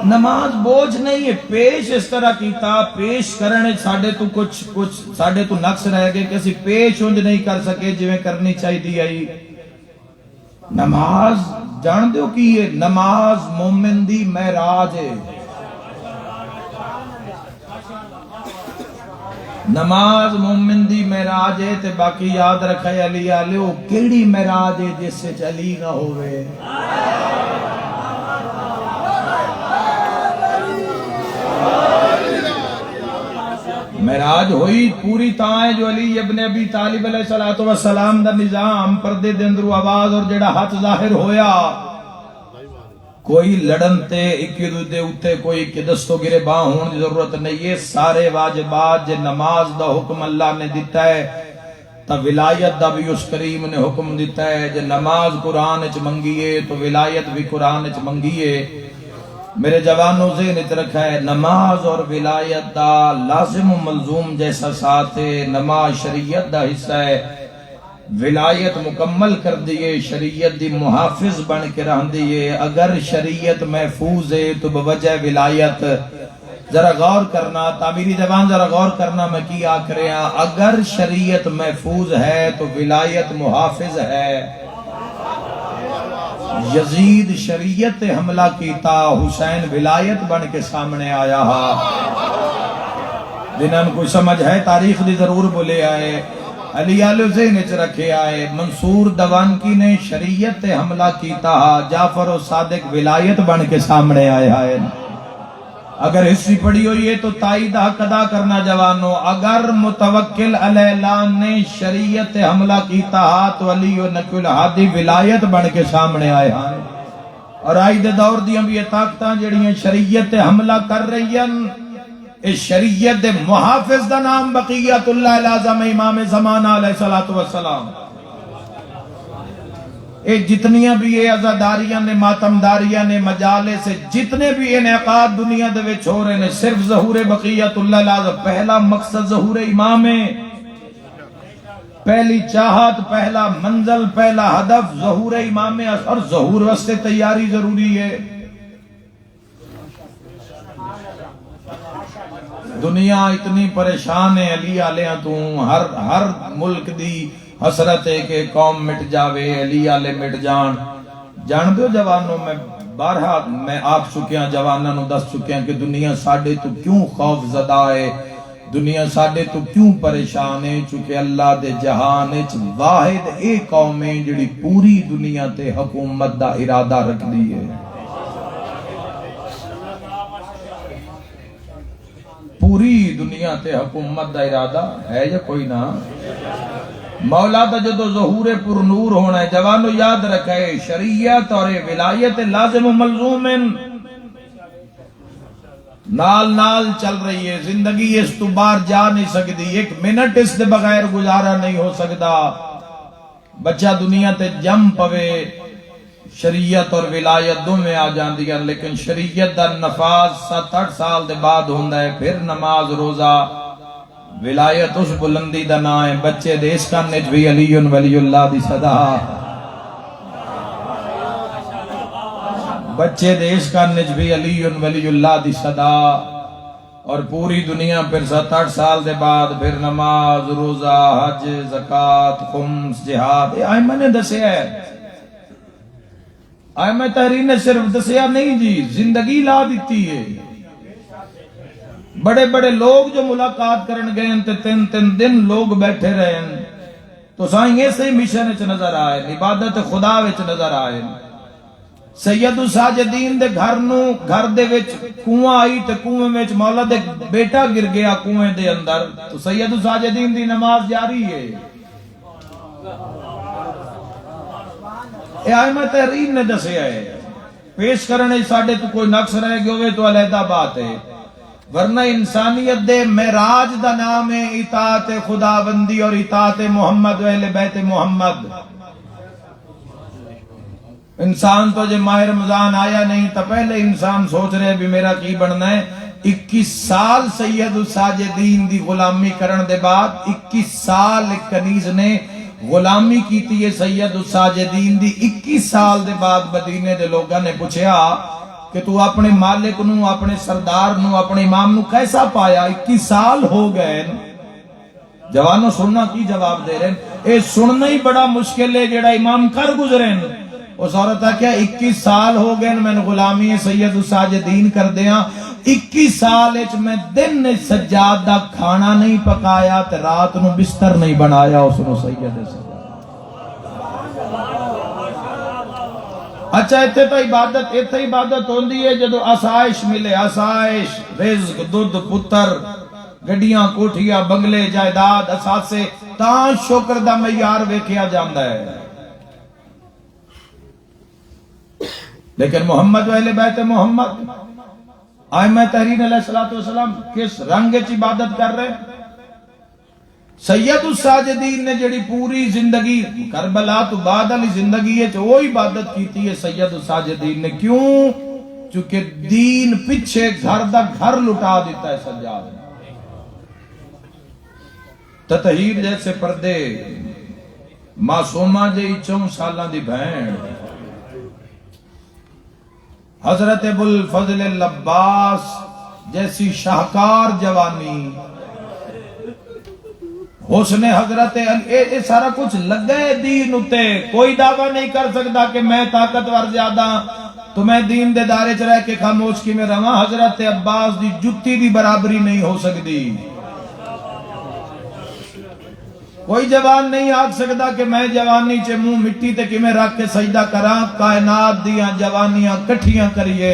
نماز بوجھ نہیں ہے، پیش اس طرح کیتا، پیش کرنے ساڑھے تو کچھ ساڑھے تو نقص رہ گئے کہ اسی پیش انج نہیں کر سکے جویں کرنی چاہی دی آئی۔ نماز جان دیو کی ہے، نماز مومن دی معراج ہے۔ نماز مومن دی معراج ہے تے باقی یاد رکھے علی آلیو کیڑی معراج ہے جس سے علی نہ ہوئے۔ معراج ہوئی پوری تائیں جو علی ابن ابی طالب علیہ السلام دا نظام پردے دے اندرو آواز اور جڑا ہاتھ ظاہر ہویا، کوئی لڑن تے اکی دو دے اتے کوئی کہ دستو گرے باں ہون دی ضرورت نہیں، یہ سارے واجبات جے نماز دا حکم اللہ نے دیتا ہے تا ولایت دا بھی اس کریم نے حکم دیتا ہے، جے نماز قرآن اچ منگیے تو ولایت بھی قرآن اچ منگیے۔ میرے جوانوں ذہن رکھا ہے نماز اور ولایت دا لازم و ملزوم جیسا ساتھ ہے، نماز شریعت دا حصہ ہے، ولایت مکمل کر دیئے، شریعت دی محافظ بن کے رہن دیئے۔ اگر شریعت محفوظ ہے تو بوجہ ولایت، ذرا غور کرنا، تعمیری زبان ذرا غور کرنا میں کی آکھ رہے ہیں، اگر شریعت محفوظ ہے تو ولایت محافظ ہے۔ یزید شریعت حملہ کیتا، حسین ولایت بن کے سامنے آیا ہا۔ جنہاں کوئی سمجھ ہے تاریخ دی ضرور بولے آئے۔ علی آلو ذہن چ رکھے آئے منصور دوانکی نے شریعت تے حملہ کیتا، جعفر و صادق ولایت بن کے سامنے آئے آئے۔ اگر ہسٹری پڑھی ہوئی ہے تو تائید حق ادا کرنا جوانوں، اگر متوکل علیہ اللہ نے شریعت تے حملہ کیتا تو علی و نقی الہادی ولایت بن کے سامنے آئے آئے۔ اور آج دے دور دیاں بھی یہ طاقتاں جڑیاں شریعت تے حملہ کر رہی ہیں، اس شریعت دے محافظ دا نام بقیت اللہ العظم امام زمانہ علیہ السلام۔ اے جتنیاں بھی یہ عزاداریاں نے، ماتمداریاں نے، مجالے سے جتنے بھی انعقاد دنیا دے وچ ہو رہے نے، صرف ظہور بقیت اللہ العظم۔ پہلا مقصد ظہور امام ہے، پہلی چاہت، پہلا منزل، پہلا ہدف ظہور امام ہے، اور ظہور واسطے تیاری ضروری ہے۔ دنیا اتنی پریشان ہے علی آلیاں تو، ہر ملک دی حسرت ہے کہ قوم مٹ جاوے، علی آلے مٹ جان۔ جان دیو جوانوں، میں بارہا میں آپ چکیاں جوانوں نو دس چکیاں کہ دنیا ساڑھے تو کیوں خوف زدہ ہے، دنیا ساڑھے تو کیوں پریشان ہے، چونکہ اللہ دے جہان اچ واحد ایک قوم ہے جڑی پوری دنیا تے حکومت دا ارادہ رکھ دی ہے۔ پوری دنیا تے حکومت دا ارادہ ہے یا کوئی نہ؟ مولا دا جدو ظہور پر نور ہونا ہے، جوانو یاد رکھے شریعت اور ولایت لازم و ملزوم نال نال چل رہی ہے۔ زندگی اس تو باہر جا نہیں سکتی، ایک منٹ اس دے بغیر گزارا نہیں ہو سکتا۔ بچہ دنیا تے جم پوے، شریعت اور ولایت دو میں آ جاندی ہیں، لیکن شریعت دا نفاذ 7-8 سال دے بعد ہوندا ہے، پھر نماز روزہ۔ ولایت اس بلندی دا نا ہے، بچے دے اس کانج بھی علی ولی اللہ دی صدا، بچے دے اس کانج بھی علی ولی اللہ دی صدا، اور پوری دنیا پھر 7-8 سال دے بعد پھر نماز روزہ حج زکوٰۃ خمس جہاد۔ یہ آئمہ نے دسیا ہے، آئمہ تحریر نے صرف دسیا نہیں جی، زندگی لا دیتی ہے۔ بڑے بڑے لوگ جو ملاقات کرن گئے ہیں تے 3 دن لوگ بیٹھے رہے ہیں، تو سائیں ایسے مشن وچ نظر آئے، عبادت خدا وچ نظر آئے۔ سید الساجدین دے گھر دے وچ کنواں آئی تے کنویں وچ مولا دے بیٹا گر گیا کنویں دے اندر، تو سید الساجدین دی نماز جاری ہے۔ اے آئمہ تحریر نے دسیا ہے، پیش کرنے ساڑھے تو کوئی نقص رہ گئے ہوئے تو علیحدہ بات ہے، ورنہ انسانیت دے معراج دا نام ہے اطاعت خداوندی اور اطاعت محمد و اہل بیت محمد۔ انسان تو جب ماہ رمضان آیا نہیں تو پہلے انسان سوچ رہے بھی میرا کی بننا ہے۔ 21 سال سید الساجدین دی غلامی کرن دے بعد 21 سال ایک کنیز نے غلامی کیتی ہے سید الساجدین دی۔ 21 سال دے بعد مدینے دے لوگاں نے پوچھا کہ تو اپنے مالک نو، اپنے سردار نو، اپنے امام نو کیسا پایا؟ 21 سال ہو گئے۔ جوانوں سننا کی جواب دے رہے ہیں؟ اے سننا ہی بڑا مشکل ہے جیڑا امام کر گزرے ہیں۔ اس عورت کیا 21 سال ہو گئے میں غلامی سید الساجدین کر دیا، 21 سال اچ میں دن سجاد دا کھانا نہیں پکایا تے رات نو بستر نہیں بنایا اس نو سید سجاد۔ اچھا ایتھے عبادت ہوندی ہے جدو آسائش ملے، آسائش، رزق، دودھ، پتر، گڈیاں، کوٹھیاں، بنگلے، جائیداد، اثاثے، تاں شکر دا معیار ویکھیا جاندا ہے۔ لیکن محمد و اہل بیت محمد، آئمہ تحریر علیہ السلام کس رنگ وچ عبادت کر رہے؟ سید الساجدین نے جڑی پوری زندگی کربلا تو بعد علی زندگی ہے وہ عبادت کیتی ہے سید الساجدین نے۔ کیوں؟ چونکہ دین پچھے گھر دا گھر لٹا دیتا ہے سجاد۔ تطہیر جیسے پردے، معصومہ جی 4 سالاں دی بہن، حضرت ابوالفضل العباس جیسی شاہکار جوانی، حسن حضرت اے سارا کچھ لگے دین اتے۔ کوئی دعویٰ نہیں کر سکتا کہ میں طاقتور زیادہ تو میں دین دے دارے چ رہ کے خاموش کی میں رواں۔ حضرت عباس دی جتی دی برابری نہیں ہو سکتی۔ کوئی جوان نہیں آکھ سکتا کہ میں جوانی چے منہ مٹی تے کہ میں رکھ کے سجدہ کراں. کائنات دیاں جوانیاں کٹھیاں کریے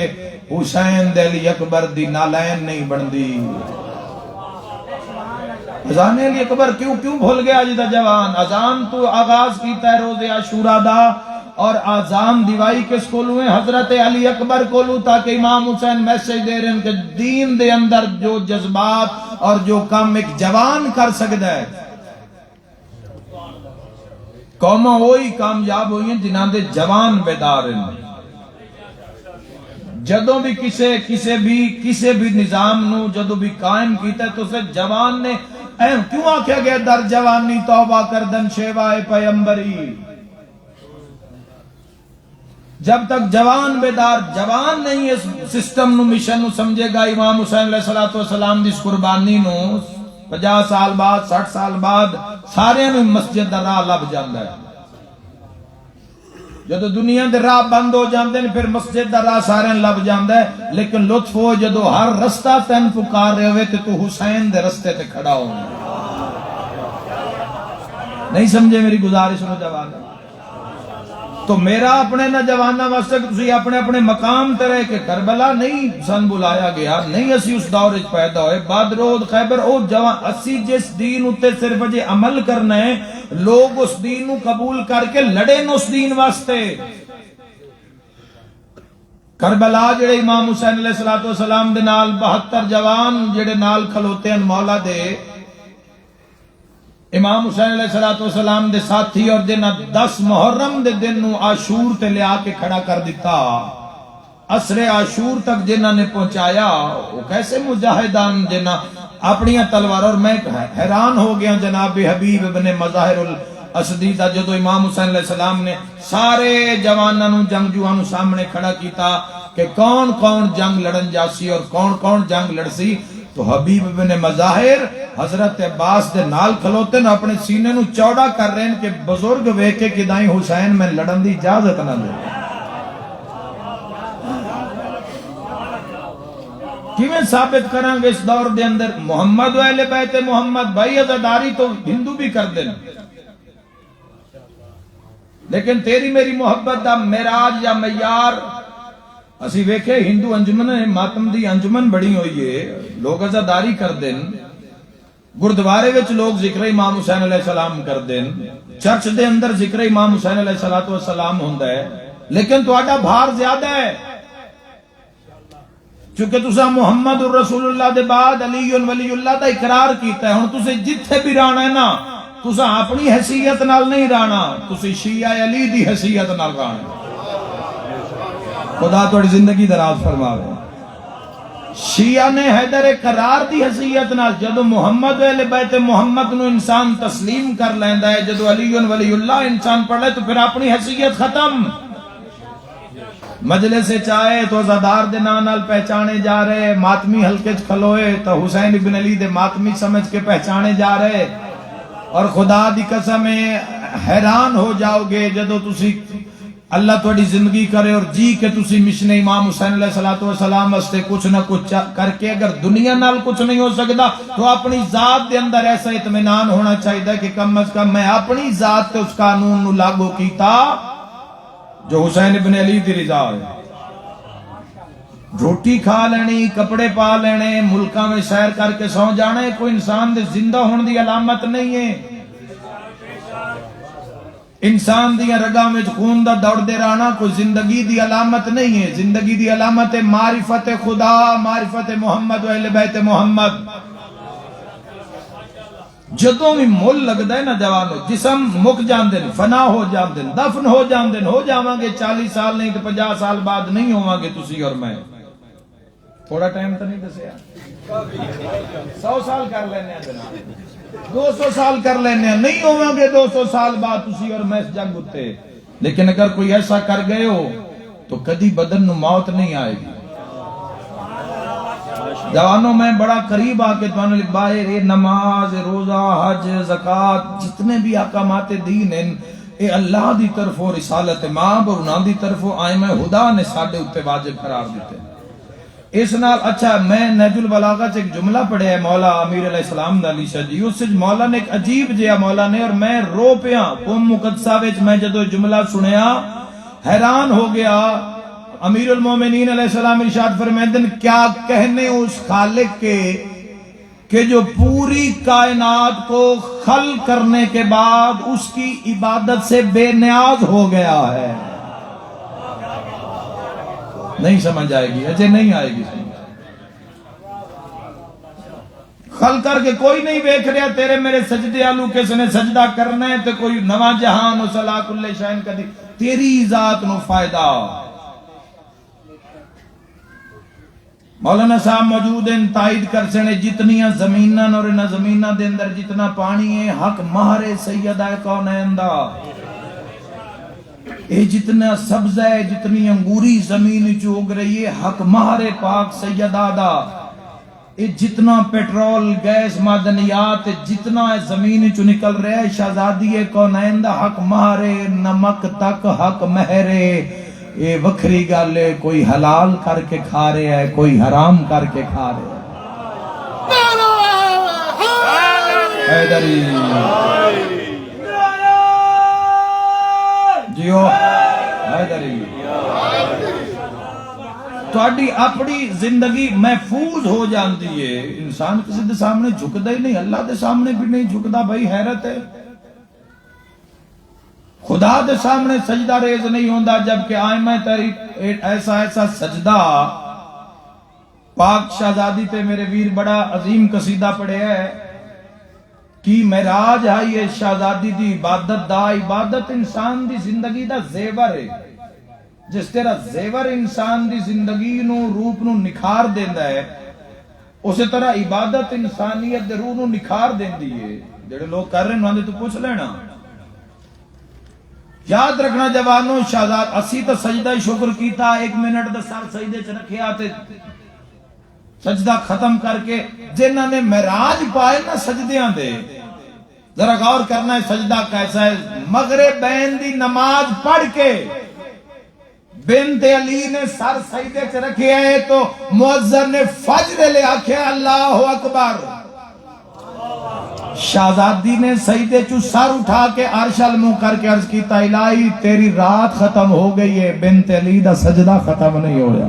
حسین دے علی اکبر دی نالین نہیں بندی. اذان علی اکبر کیوں بھول گیا جدا جوان؟ اذان تو آغاز کیتا ہے روز عاشورہ دا، اور آزان دیوائی کس کولو ہیں؟ حضرت علی اکبر کولو، تاکہ امام حسین میسیج دے رہے ہیں کہ دین دے اندر جو جذبات اور جو کام ایک جوان کر سکتا ہے، قوموں وہی کامیاب ہوئی ہیں جنہاں دے جوان بیدار ہیں. جدوں بھی کسے بھی نظام نو جدوں بھی قائم کیتا ہے تو اسے جوان نے کیوں آکھیا گیا در جوانی توبہ کردن شیوائے پیمبری. جب تک جوان بیدار جوان نہیں اس سسٹم نو مشن نو سمجھے گا، امام حسین علیہ السلام دی اس قربانی نو 50 سال بعد 60 سال بعد سارے نو مسجد دا راہ لب جاندا ہے. جدو دنیا دے راہ بند ہو جاندے ہیں پھر مسجد دا راہ سارے لب جاندا ہے. لیکن لطف ہو جدو ہر رستہ تین پکار رہے ہوئے تو حسین دے رستے تے کھڑا ہو. نہیں سمجھے میری گزارش نوجوان؟ تو میرا اپنے نوجوانوں واسطے تسی اپنے اپنے مقام تے رہ کے کربلا نہیں سن بلایا گیا، نہیں اسی اس دور وچ پیدا ہوئے. بدرود خیبر او جوان اسی جس دین اتے صرف جے عمل کرنا ہے، لوگ اس دین نو قبول کر کے لڑے نو اس دین واسطے. کربلا جڑے امام حسین علیہ السلام دے نال 72 جوان جڑے نال کھلوتے ہیں مولا دے، امام حسین علیہ السلام دے ساتھی، اور جنہ 10 محرم دے دن نو عاشور تے لیا کے کھڑا کر دیتا، عصر عاشور تک جنہ نے پہنچایا. وہ کیسے مجاہدان جنہ اپنی تلوار. اور میں حیران ہو گیا جناب حبیب ابن مظاہر الاسدی دا، جدو امام حسین علیہ السلام نے سارے جوانوں جنگجوانوں سامنے کھڑا کیتا کہ کون کون جنگ لڑن جاسی اور کون کون جنگ لڑسی، تو حبیب ابن مظاہر حضرت عباس دے نال کھلوتے نہ اپنے سینے نو چوڑا کر رہے ہیں کہ بزرگ ویکھے کدائیں حسین میں لڑن دی اجازت نہ دے. کیویں ثابت کریں گے اس دور دے اندر محمد و اہل بیت محمد بھائی عزاداری تو ہندو بھی کر دیں، لیکن تیری میری محبت دا معراج یا معیار اسی ویکھے ہندو انجمن ماتم دی انجمن بڑی ہوئی ہے، لوگ عزاداری کر دیں، گردوارے وچ لوگ ذکر امام حسین علیہ السلام کر دیں، چرچ دے اندر ذکر امام حسین علیہ السلام ہوندا ہے، لیکن تہاڈا بھار زیادہ ہے چونکہ تسا محمد الرسول اللہ دے بعد علی ولی اللہ دا اقرار کیتا ہے. ہن تسے جتھے بھی رانا ہے نا، تسا اپنی حیثیت نال نہیں رانا، تسی شیعہ علی دی حیثیت نال رانا. خدا تھوڑی زندگی دراز فرماوے. شیعہ نے حیدر قرار دی حیثیت نال جدو محمد و اہل بیت محمد نو انسان تسلیم کر لیندا ہے، جدو علی ولی اللہ انسان پڑھ لے تو پھر اپنی حیثیت ختم. مجلس سے چاہے تو عزادار دے نام نال پہچانے جا رہے، ماتمی حلقے چ کھلوئے تو حسین ابن علی دے ماتمی سمجھ کے پہچانے جا رہے. اور خدا دی قسم حیران ہو جاؤ گے جدو تسی اللہ تھوڑی زندگی کرے اور جی کہ تسی مشن امام حسین علیہ السلام واسطے کچھ نہ کچھ کر کے، اگر دنیا نال کچھ نہیں ہو سکتا تو اپنی ذات دے اندر ایسا اطمینان ہونا چاہیے کہ کم از کم میں اپنی ذات تے اس قانون نو لاگو کیتا جو حسین ابن علی دی رضا ہے. روٹی کھا لینی، کپڑے پا لینے، ملکاں میں سیر کر کے سو جانے کوئی انسان دے زندہ ہونے دی علامت نہیں ہے. انسان دیا رگاں میں خون دا دوڑ دے رہنا کوئی زندگی دی علامت نہیں ہے. زندگی دی علامت ہے معرفت خدا، معرفت محمد و اہل بیت محمد. جدوں بھی مل لگدا ہے نا جوانو، جسم مک جاندے ہیں، فنا ہو جاندے ہیں، دفن ہو جاندے ہیں، ہو جاواں گے 40 سال نہیں تو 50 سال بعد نہیں ہوواں گے تسی اور میں. تھوڑا ٹائم تو نہیں دسیا، 100 سال کر لینے ہیں جناب، 200 سال کر لینے ہیں، نہیں ہوواں گے 200 سال بعد تسی اور میں اس جنگ اتے. لیکن اگر کوئی ایسا کر گئے ہو تو کدی بدن نو موت نہیں آئے گی. جوانوں میں بڑا قریب آ کے باہر نماز، روزہ، حج، زکات جتنے بھی احکامات دین ہیں اے اللہ دی طرف اور رسالت ماں اور انہاں دی طرف آئمہ خدا نے ساڈے اوتے واجب قرار دیتے. اس نال اچھا میں نہج البلاغہ چ ایک جملہ پڑھیا ہے مولا امیر علیہ السلام دا علی شاہ جی، اس وچ مولا نے ایک عجیب جہا مولا نے، اور میں رو پیا قوم مقدسہ وچ میں جدو جملہ سنیا حیران ہو گیا۔ امیر المومنین علیہ السلام ارشاد فرمائیں کیا کہنے اس خالق کے کہ جو پوری کائنات کو خلق کرنے کے بعد اس کی عبادت سے بے نیاز ہو گیا ہے۔ نہیں سمجھ آئے گی، اجے نہیں آئے گی سمجھ۔ خلق کر کے کوئی نہیں دیکھ رہا تیرے میرے سجدے آلو کس نے سجدہ کرنا ہے، تو کوئی نواں جہان و صلاح کل شائن کا دی تیری ذات نو فائدہ۔ مولانا صاحب موجود ہیں، تائید کر سنے جتنیاں زمیناں اور انہاں زمیناں دے اندر جتنا پانی ہے حق مہر سیدہ کونین دا، اے جتنا سبز ہے جتنی انگوری زمین چوگ رہی ہے حق مہر پاک سیدہ دا، اے جتنا پیٹرول گیس معدنیات جتنا زمین چو نکل رہا ہے شہزادی کونین دا حق مہر نمک تک حق مہر۔ اے وکھری گالے کوئی حلال کر کے کھا رہے ہے کوئی حرام کر کے کھا رہے ہے۔ حیدری جیو حیدری تہاڈی اپنی زندگی محفوظ ہو جاندی ہے، انسان کسی دے سامنے جھکدا ہی نہیں، اللہ دے سامنے بھی نہیں جھکدا، بھائی حیرت ہے۔ خدا دے سامنے سجدہ ریز نہیں ہوندا، جبکہ آئمہ تحریر ایسا سجدہ پاک شہزادی تے میرے ویر بڑا عظیم قصیدہ پڑھے ہے کی معراج ہے یہ شہزادی دی عبادت دا۔ عبادت انسان دی زندگی دا زیور ہے، جس طرح زیور انسان دی زندگی نو روپ نو نکھار دیندا ہے، اسی طرح عبادت انسانیت دے روح نو نکھار دیندی ہے۔ جڑے لوگ کر رہے ہیں انہوں نے تو پوچھ لینا۔ یاد رکھنا جوانوں، شہزاد اسی تو سجدہ شکر کیتا، 1 منٹ دا سر سجدے چ رکھیا تے سجدہ ختم کر کے جنہاں نے معراج پائے نا سجدیاں دے، ذرا غور کرنا ہے سجدہ کیسا ہے۔ مغربین دی نماز پڑھ کے بنت علی نے سر سجدے چ رکھیا ہے تو مؤذن نے فجر لے آکھیا اللہ اکبر، شہزادی نے سجدے چو سر اٹھا کے عرش المو کر کے عرض کیتا الہی تیری رات ختم ہو گئی ہے، بنت علی دا سجدہ ختم نہیں ہویا۔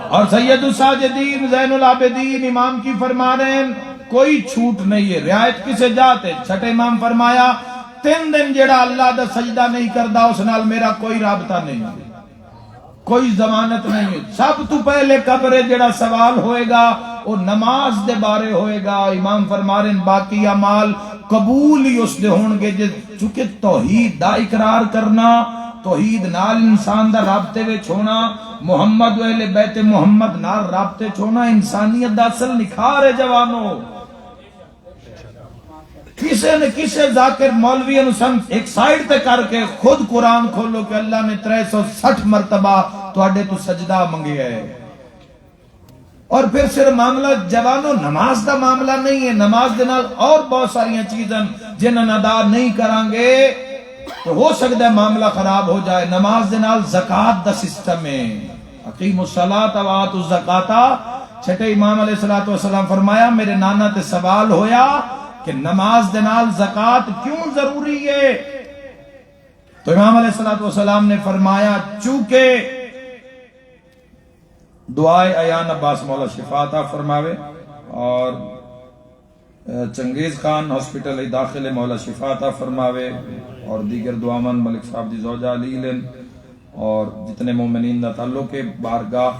اور سید الساجدین زین العابدین امام کی فرما رہے ہیں کوئی چھوٹ نہیں ہے، رعایت کسے جاتے، چھٹے امام فرمایا 3 دن جڑا اللہ دا سجدہ نہیں کردا اس نال میرا کوئی رابطہ نہیں ہے، کوئی ضمانت نہیں ہے۔ سب تو پہلے قبر جڑا سوال ہوئے گا وہ نماز دے بارے ہوئے گا۔ امام فرما رہے ہیں باقی اعمال قبول ہی اس دے ہونگے چونکہ توحید دا اقرار کرنا، توحید نال انسان دا رابطے وچ ہونا، محمد و اہل بیت محمد نال رابطے چھونا انسانیت دا اصل نکھار ہے جوانوں۔ کسے نے کسے ذاکر مولوی انسان ایک سائیڈ تے کر کے خود قرآن کھولو کہ اللہ نے 360 مرتبہ تو اڈے تو سجدہ منگی ہے۔ اور پھر صرف معاملہ جوانوں نماز دا معاملہ نہیں ہے، نماز دے نال اور بہت ساریاں چیزیں جنہاں ادا نہیں کرانگے تو ہو سکتا ہے معاملہ خراب ہو جائے۔ نماز دے نال زکاة دا سسٹم ہے، اقیموا الصلاۃ وآتوا الزکاۃ۔ چھٹے امام علیہ السلام فرمایا میرے نانا تے سوال ہویا کہ نماز دے نال زکاة کیوں ضروری ہے، تو امام علیہ السلام نے فرمایا چونکہ دعائے ایان عباس مولا شفا عطا فرماوے، اور چنگیز خان ہاسپٹل داخل مولا شفا عطا فرماوے، اور دیگر دعامن ملک صاحب دی زوجہ علی لن، اور جتنے مومنین دا تعلق بارگاہ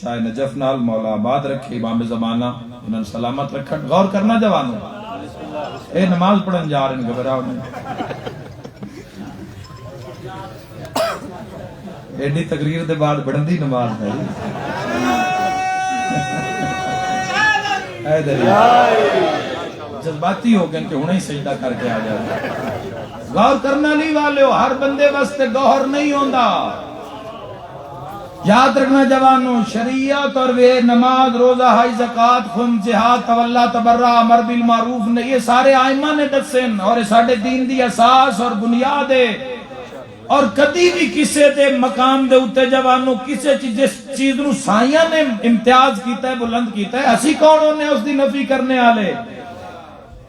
شاہ نجف نال مولا آباد رکھے، امام زمانہ انہوں سلامت رکھن۔ غور کرنا جوانوں، اے نماز پڑھن جا رہے ہیں گھبراؤ نہیں، ایڈی تقریر دے بعد بڑھندی نماز ہے۔ جذباتی ہو گئے کہ انہیں سجدہ کر کے آ جائے۔ غور کرنا نہیں والے ہو، ہر بندے واسطے گوہر نہیں ہوندا۔ یاد رکھنا جوانوں، شریعت اور وہ نماز روزہ حج زکات خم جہاد تولا تبرع امر بالمعروف نے یہ سارے آئمہ نے دسن، اور یہ ساڈے دین دی اساس اور بنیاد ہے۔ اور کدی بھی کسے دے مقام دے اتے جوانوں کسے جس چیز نو سائیاں نے امتیاز کیتا ہے بلند کیتا ہے اسی کون ہونے اس دی نفی کرنے آلے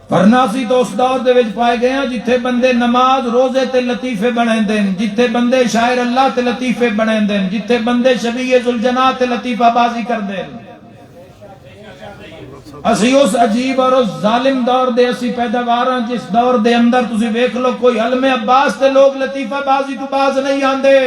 ورنہ سی تو اس دور دے وچ پائے گئے ہیں جتھے بندے نماز روزے تے لطیفے بنائیں دیں جتھے بندے شاعر اللہ تے لطیفے بنائیں دیں جتھے بندے شبیہ ذوالجناح تے لطیفہ بازی کر دیں اسی اس عجیب اور اس ظالم دور دے اسی پیداواراں جس دور دے اندر تسی ویکھ لو کوئی علم عباس تے لوگ لطیفہ بازی تو باز نہیں آندے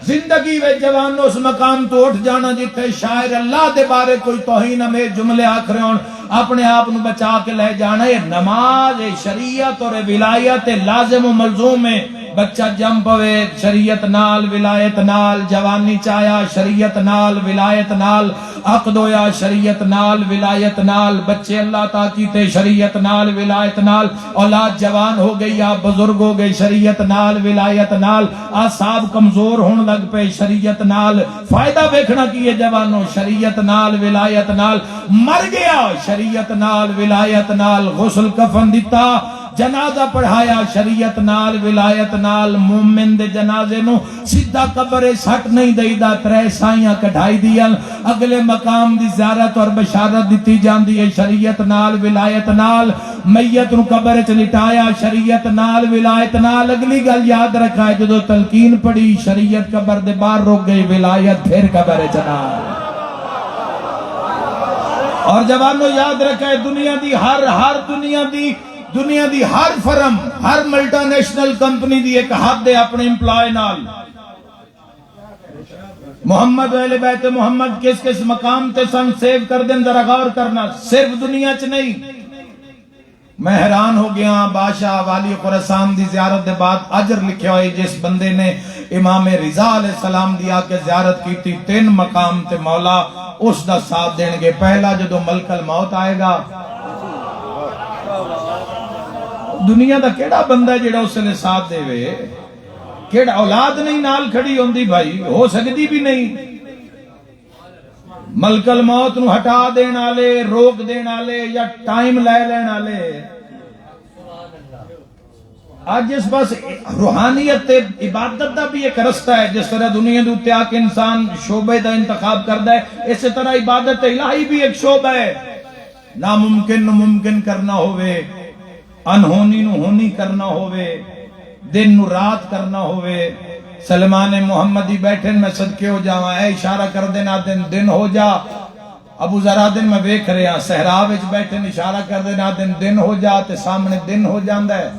زندگی وے جوانوں اس مقام تو اٹھ جانا جتھے شاعر اللہ دے بارے کوئی توہین میں جملے آکھ رہے ہون اپنے آپ نو بچا کے لے جانا یہ نماز شریعت اور ولایت لازم و ملزوم ہے بچہ جم پوے شریعت نال ولایت نال جوانی چایا شریعت نال ولایت نال عقد ہویا شریعت نال ولایت نال بچے اللہ تا کیتے شریعت نال ولایت نال اولاد جوان ہو گئی آپ بزرگ ہو گئی شریعت نال ولایت نال اعصاب کمزور ہون لگ پے شریعت نال فائدہ ویکھنا کیے جوانوں شریعت نال ولایت نال مر گیا شریعت نال ولایت نال غسل کفن دیتا جنازہ پڑھایا شریعت نال ولایت نال مومن دے جنازے نو سیدھا قبر سٹ نہیں دئی دا ترے سائیاں کٹھائی دیا اگلے مقام دی زیارت اور بشارت دیتی جاندی ہے شریعت نال ولایت نال میت نو قبر چ لٹایا شریعت نال ولایت نال اگلی گل یاد رکھا ہے جدو تلقین پڑھی شریعت قبر دے باہر رک گئی ولایت پھر قبر چ نال اور جوانوں یاد رکھا ہے دنیا دی ہر فرم ہر ملٹا نیشنل کمپنی دی ایک حد ہے اپنے امپلائی نال محمد و اہل بیت محمد کس کس مقام تے سن سیو کر دیں ذرا غور کرنا صرف دنیا چ نہیں میں حیران ہو گیا بادشاہ والی خراسان دی زیارت دے بعد اجر لکھے ہوئے جس بندے نے امام رضا علیہ السلام دی آ کے زیارت کی تھی 3 مقام تے مولا اس دا ساتھ دیں گے پہلا جدو ملک الموت آئے گا دنیا دا کیڑا بندہ جڑا اس نے ساتھ دے وے کیڑا اولاد نہیں نال کھڑی ہوندی بھائی ہو سکتی بھی نہیں ملک الموت نو ہٹا دین والے روک دین والے یا ٹائم لے لین والے آج اس پاس روحانیت تے عبادت دا بھی ایک رستہ ہے جس طرح دنیا دے اوتے آ کے انسان شعبے دا انتخاب کردا ہے اسی طرح عبادت الہی بھی ایک شعبہ ہے ناممکن نو ممکن کرنا ہوئے انہونی نو ہونی کرنا ہوئے دن نو رات کرنا ہوئے سلمان محمدی بیٹھے میں صدقے ہو جاواں اے اشارہ کر دینا دن ہو جا ابو ذرا دن میں ویکھ رہا صحرا وچ بیٹھے اشارہ کر دینا دن ہو جا تے سامنے دن ہو جاندا ہے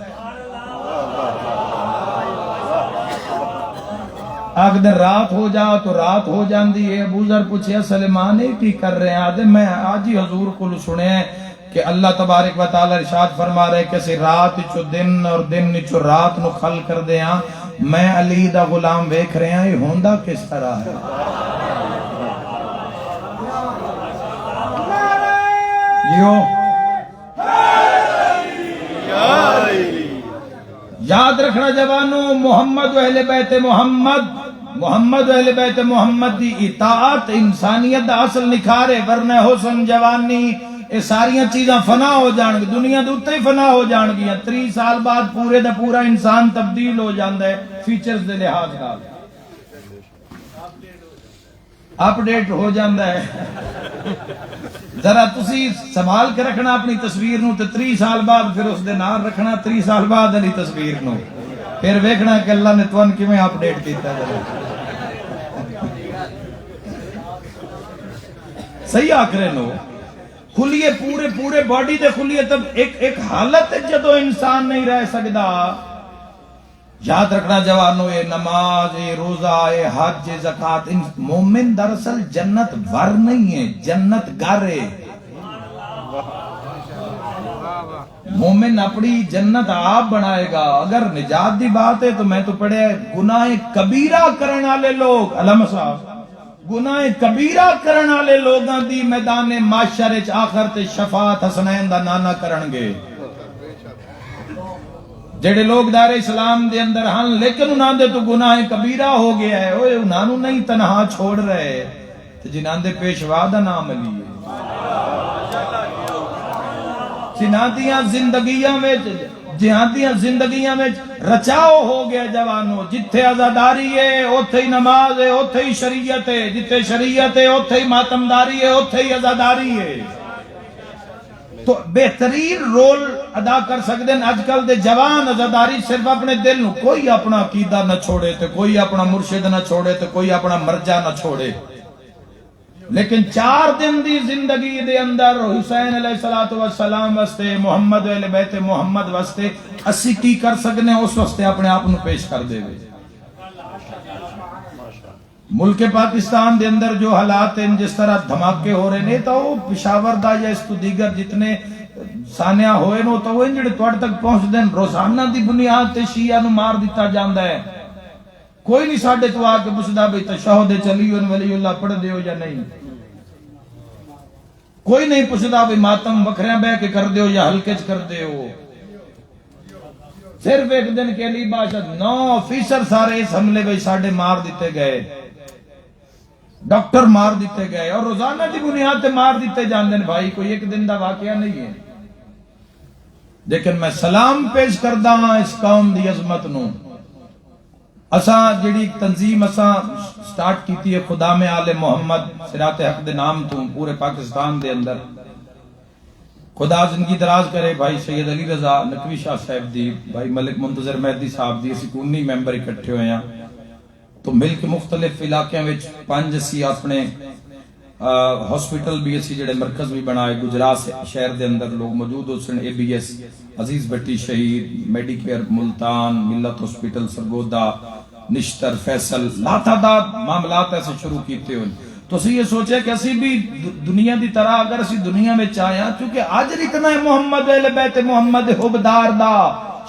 آگ دن رات ہو جا تو رات ہو جاندی ہے ابو ذر پوچھیا سلمان کی کر رہے ہیں میں آج ہی حضور کو سنے ہیں کہ اللہ تبارک و تعالی ارشاد فرما رہے کہ سی رات چو دن اور دن چو رات نو خل کر دے ہاں میں علی دا غلام ویکھ رہے ہیں یہ ہوندہ کس طرح ہے یوں یاد رکھنا جوانوں محمد و اہل بیت محمد و اہل بیت محمد دی اطاعت انسانیت دا اصل نکھارے ورنہ حسن جوانی یہ ساریاں چیزاں فنا ہو جان گی دنیا دے اوتے ہی فنا ہو جان گی 30 سال بعد پورے دا پورا انسان تبدیل ہو جاندا ہے فیچرز دے لحاظ نال اپ ڈیٹ ہو جاندا ہے ذرا تسی سنبھال کے رکھنا اپنی تصویر نو تے 30 سال بعد پھر اس دے نال رکھنا 30 سال بعد علی تصویر نو پھر ویکھنا کہ اللہ نے تون کیویں اپ ڈیٹ کیتا ہے صحیح آکھرے نو کھلیے پورے باڈی دے کھلیے تب ایک حالت ہے جدو انسان نہیں رہ سکدا یاد رکھنا جوانوں یہ نماز یہ روزہ یہ حج یہ زکات مومن دراصل جنت ور نہیں ہے جنت گھر ہے مومن اپنی جنت آپ بنائے گا اگر نجات دی بات ہے تو میں تو پڑھے گناہ کبیرہ کرنے والے لوگ علامہ صاحب گناہ کبیرہ کرن والے لوگاں دی میدان معاشر وچ آخر تے شفاعت حسنین دا نانا کرن گے جڑے لوگ دار اسلام دے اندر ہن لیکن انہاں دے تو گناہ کبیرہ ہو گیا ہے اوے انہاں نوں نہیں تنہا چھوڑ رہے تے جنہاں دے پیشوا دا نام علی ہے جنہاں دیاں زندگیاں وچ جہادیاں زندگیاں میں رچاؤ ہو گیا جوانوں، جتھے عزاداری ہے اوتھے ہی نماز ہے، اوتھے ہی شریعت ہے، جتھے شریعت ہے اوتھے ہی ماتمداری ہے، اوتھے ہی عزاداری ہے۔ تو بہترین رول ادا کر سکتے ہیں اج کل دے جوان عزاداری صرف اپنے دل نو، کوئی اپنا عقیدہ نہ چھوڑے تے کوئی اپنا مرشد نہ چھوڑے تے کوئی اپنا مرجع نہ چھوڑے، لیکن 4 دن دی زندگی دے اندر حسین علیہ السلام واسطے، محمد اہل بیت محمد واسطے اسی کی کر سکنے اس واسطے اپنے آپ نو پیش کر دے وے۔ ملک پاکستان دے اندر جو حالات ہیں، جس طرح دھماکے ہو رہے ہیں، تو وہ پشاور دا یا اس تو دیگر جتنے سانیہ ہوئے نو تو وہ جڑے توڑ تک پہنچ دیں، روزانہ دی بنیاد تے شیعہ نو مار دیتا جاندہ ہے۔ کوئی نہیں ساڑھے تو آکے پوچھدا بھی تشہد چلیون ولی اللہ پڑھ دیو یا نہیں، کوئی نہیں پوچھدا بھی ماتم بکھریاں بے کے کر دیو یا ہلکے کر دیو۔ صرف ایک دن کے لیے باشد 9% سارے اس حملے میں ساڑھے مار دیتے گئے، ڈاکٹر مار دیتے گئے، اور روزانہ دی بنیاد تے مار دیتے جاندے ہیں۔ بھائی کوئی ایک دن دا واقعہ نہیں ہے، لیکن میں سلام پیش کردہ ہاں اس قوم دی عظمت نو۔ اساں جڑی تنظیم اساں سٹارٹ کیتی ہے خدا میں آل محمد صراط حق دے نام تو پورے پاکستان دے اندر، خدا زندگی دراز کرے بھائی سید علی رضا نقوی شاہ صاحب دی، بھائی ملک منتظر مہدی صاحب دی، اسی 19 ممبر اکٹھے ہوئے ہیں، تو مل کے مختلف علاقے میں 5 اسی اپنے ہاسپٹل بھی اسی جڑے مرکز بھی بنائے، گجرات شہر دے اندر لوگ موجود ہو سن، ABS عزیز بٹی شہید، میڈیکیئر ملتان، ملت ہاسپٹل سرگودا، نشتر، فیصل، لا تعداد معاملات ایسے شروع کیتے ہوئے۔ تو اسی یہ سوچے کہ اسی بھی دنیا دی طرح اگر اسی دنیا میں چاہیاں، چونکہ عجر اتنا ہے محمد اہل بیت محمد حبدار دا،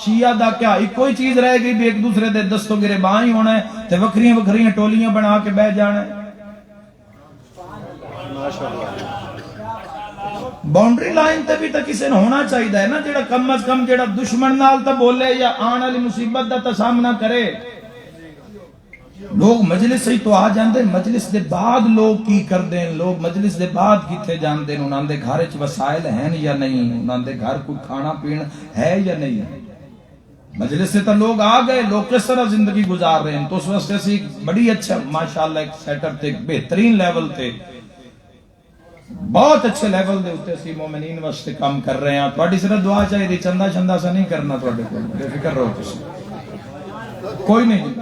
شیعہ دا کیا ایک کوئی چیز رہے گی بھی ایک دوسرے دے دستوں گریباں ہی ہونا ہے، تے وکھریاں وکھریاں ٹولیاں بنا کے بہ جانا ہے۔ باؤنڈری لائن تے بھی تا کسے نے ہونا چاہیے ہے نا، جڑا کم از کم جڑا دشمن نال تا بولے یا آن والی مصیبت دا تا سامنا کرے۔ لوگ مجلس سے تو آ جاندے، مجلس دے بعد لوگ کی کر دیں، لوگ مجلس دے بعد کیتے جاندے، انہاں دے گھر وچ وسائل ہیں یا نہیں، انہاں دے گھر کوئی کھانا پین ہے یا نہیں۔ مجلس سے تو لوگ آ گئے، لوگ کس طرح زندگی گزار رہے ہیں، تو اس واسطے سے بڑی اچھا ماشاءاللہ ایک سیٹ اپ تے بہترین لیول تے بہت اچھے لیول دے ہوتے اسی مومنین واسطے کام کر رہے ہیں۔ تواڈی صرف دعا چاہیے، چندہ چندہ سا نہیں کرنا، تواڈے کول بے فکر رہو، تسی کوئی نہیں،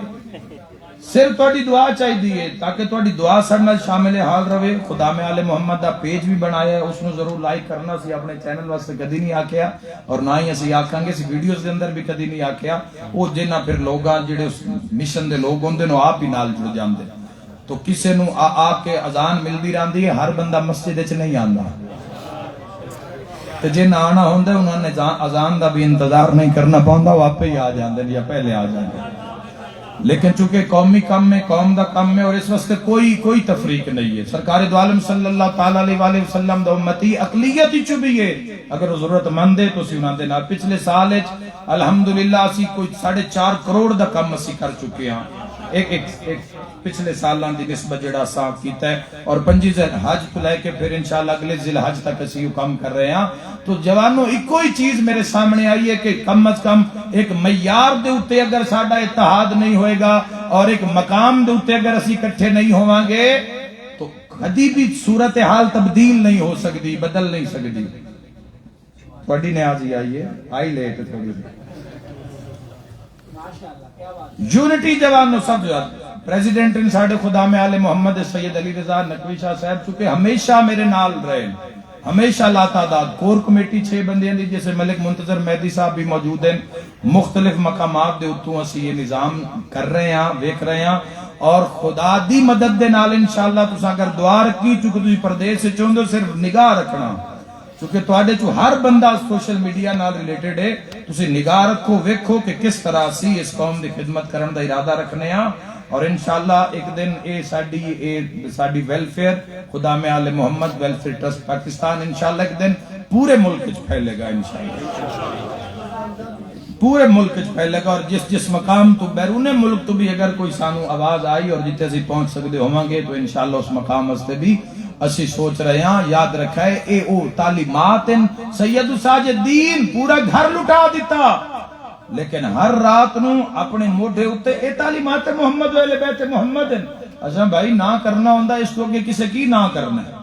صرف تواڈی دعا چاہیے تاکہ تواڈی دعا سارے نال شامل حال رہے۔ خدا میں آل محمد دا پیج بھی بنایا ہے، اس نو ضرور لائک کرنا، اسی اپنے چینل واسطے کدی نہیں آکھیا اور نہ ہی اسی آکھاں گے، اسی ویڈیوز دے اندر بھی کدی نہیں آکھیا۔ او جنہ پھر لوگاں جڑے اس مشن دے لوگ ہوندے نو آپ بھی نال جڑ جاندے، تو کسے نو آ کے اذان ملدی رہندی ہے، ہر بندہ مسجد وچ نہیں آندا، تے جے نہ آنا ہوندا انہاں نے اذان دا بھی انتظار نہیں کرنا پوندا، وہ آپے ہی آ جاندے یا پہلے آ جاندے۔ لیکن چونکہ قومی کام میں قوم دا کام میں، اور اس واسطے کوئی تفریق نہیں ہے۔ سرکار دو عالم صلی اللہ تعالی علیہ وآلہ وسلم دا امتی اقلیت ہی چبھی ہے، اگر ضرورت مند ہے تو اسی انہاں دے نال پچھلے سال الحمدللہ اسی کوئی 4.5 کروڑ دا کم اسی کر چکے ہیں، ایک پچھلے سالان دی نسبت جڑا صاف کیتا ہے، اور 25 ذی الحج کو لے کے پھر انشاءاللہ اگلے ذی الحج تک اسی کام کر رہے ہیں۔ تو جوانوں ایک کوئی چیز میرے سامنے آئی ہے کہ کم از کم ایک معیار دے اوتے اگر ساڈا اتحاد نہیں ہوئے گا اور ایک مقام دے اوتے اگر اسی اکٹھے نہیں ہوواں گے تو کبھی بھی صورتحال تبدیل نہیں ہو سکتی، بدل نہیں سکتی۔ تھوڑی نیازی آئی ہے، آئی لیٹ تھوڑی یونٹی جوانوں سب پریزیڈنٹ ان ساڑھے خدا میں آل محمد سید علی رضا نقوی شاہ صاحب چونکہ ہمیشہ میرے نال رہے، ہمیشہ لا تعداد کور کمیٹی 6 بندیاں دی جیسے ملک منتظر مہدی صاحب بھی موجود ہیں، مختلف مقامات دے اتوں اسی یہ نظام کر رہے ہیں، دیکھ رہے ہیں، اور خدا دی مدد دے نال انشاءاللہ تساں اگر دعا رکھی چونکہ تسی پردیس سے چوندو صرف نگاہ رکھنا، کیونکہ تواڈے چوں ہر بندہ سوشل میڈیا نال ریلیٹڈ ہے، تسی نگاہ رکھو، ویکھو کہ کس طرح سی اس قوم دی خدمت کرن دا ارادہ رکھنے ہاں، اور انشاءاللہ ایک دن اے ساڈی ویلفیئر خدا میں آل محمد ویلفیئر ٹرسٹ پاکستان انشاءاللہ ایک دن پورے ملک وچ پھیلے گا، انشاءاللہ پورے ملک وچ پھیلے گا، اور جس مقام تو بیرون ملک تو بھی اگر کوئی سانو آواز آئی اور جتے اسی پہنچ سکتے ہوں گے تو انشاءاللہ اس مقام واسطے بھی اسی سوچ رہے ہیں۔ یاد رکھائے اے او تعلیمات سید ساجدین پورا گھر لٹا دیتا، لیکن ہر رات نو اپنے موڈے اتے اے تعلیمات محمد والے بیت محمد ہیں اچھا بھائی نہ کرنا ہوندہ اس کو کہ کسے کی نہ کرنا ہے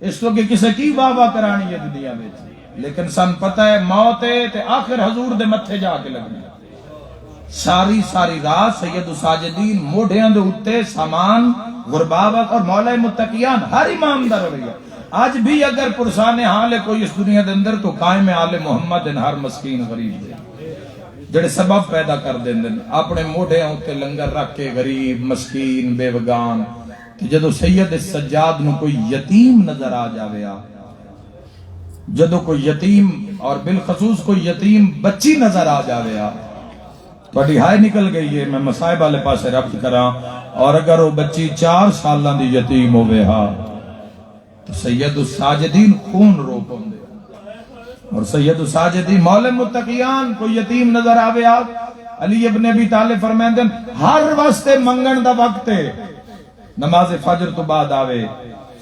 اس کو کہ کسے کی واہ واہ کرانی ہے دنیا میں لیکن سن پتہ ہے موت ہے تے آخر حضور دے متھے جا کے لگنی ساری رات سید ساجدین موڈیاں دے اتے سامان غرباوت اور مولا متقیان ہر امام دا رویہ آج بھی اگر پرسانے حال ہے کوئی اس دنیا دے اندر تو قائم آل محمد ان ہر مسکین غریب دے جڑے سبب پیدا کر دیں اپنے موڈے ہوتے لنگر رکھ کے غریب مسکین بے وگان جدو سید سجاد نو کوئی یتیم نظر آ جاوے جدو کوئی یتیم اور بالخصوص کوئی یتیم بچی نظر آ جاوے تو اڈی ہائے نکل گئی ہے میں مسائب والے پاسے ربط کراں اور اگر وہ بچی 4 سالہ دی یتیم ہوئے تو سید الساجدین خون رو پوندے اور سید الساجدین مولا متقیان کوئی یتیم نظر آوے علی ابن ابی طالب فرمائیں ہر واسطے منگن دا وقت ہے نماز فجر تو بعد آوے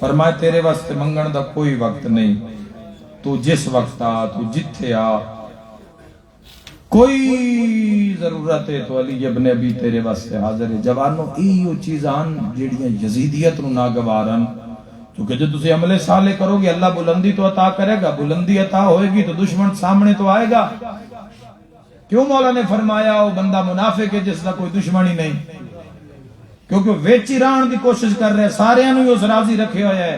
فرمائے تیرے واسطے منگن دا کوئی وقت نہیں تو جس وقت آ تو جتھے آ کوئی ضرورت ہے تو علی ابن ابی تیرے واسطے حاضر ہے جوانوں ایو چیزان جیڑیاں یزیدیت نو ناگوارن کیونکہ جو تسی عمل صالح کرو گے اللہ بلندی تو عطا کرے گا بلندی عطا ہوئے گی تو دشمن سامنے تو آئے گا کیوں مولا نے فرمایا وہ بندہ منافق ہے جس کا کوئی دشمن ہی نہیں کیونکہ ویچی ران دی کوشش کر رہے سارے انہوں اس راضی رکھے ہوئے ہیں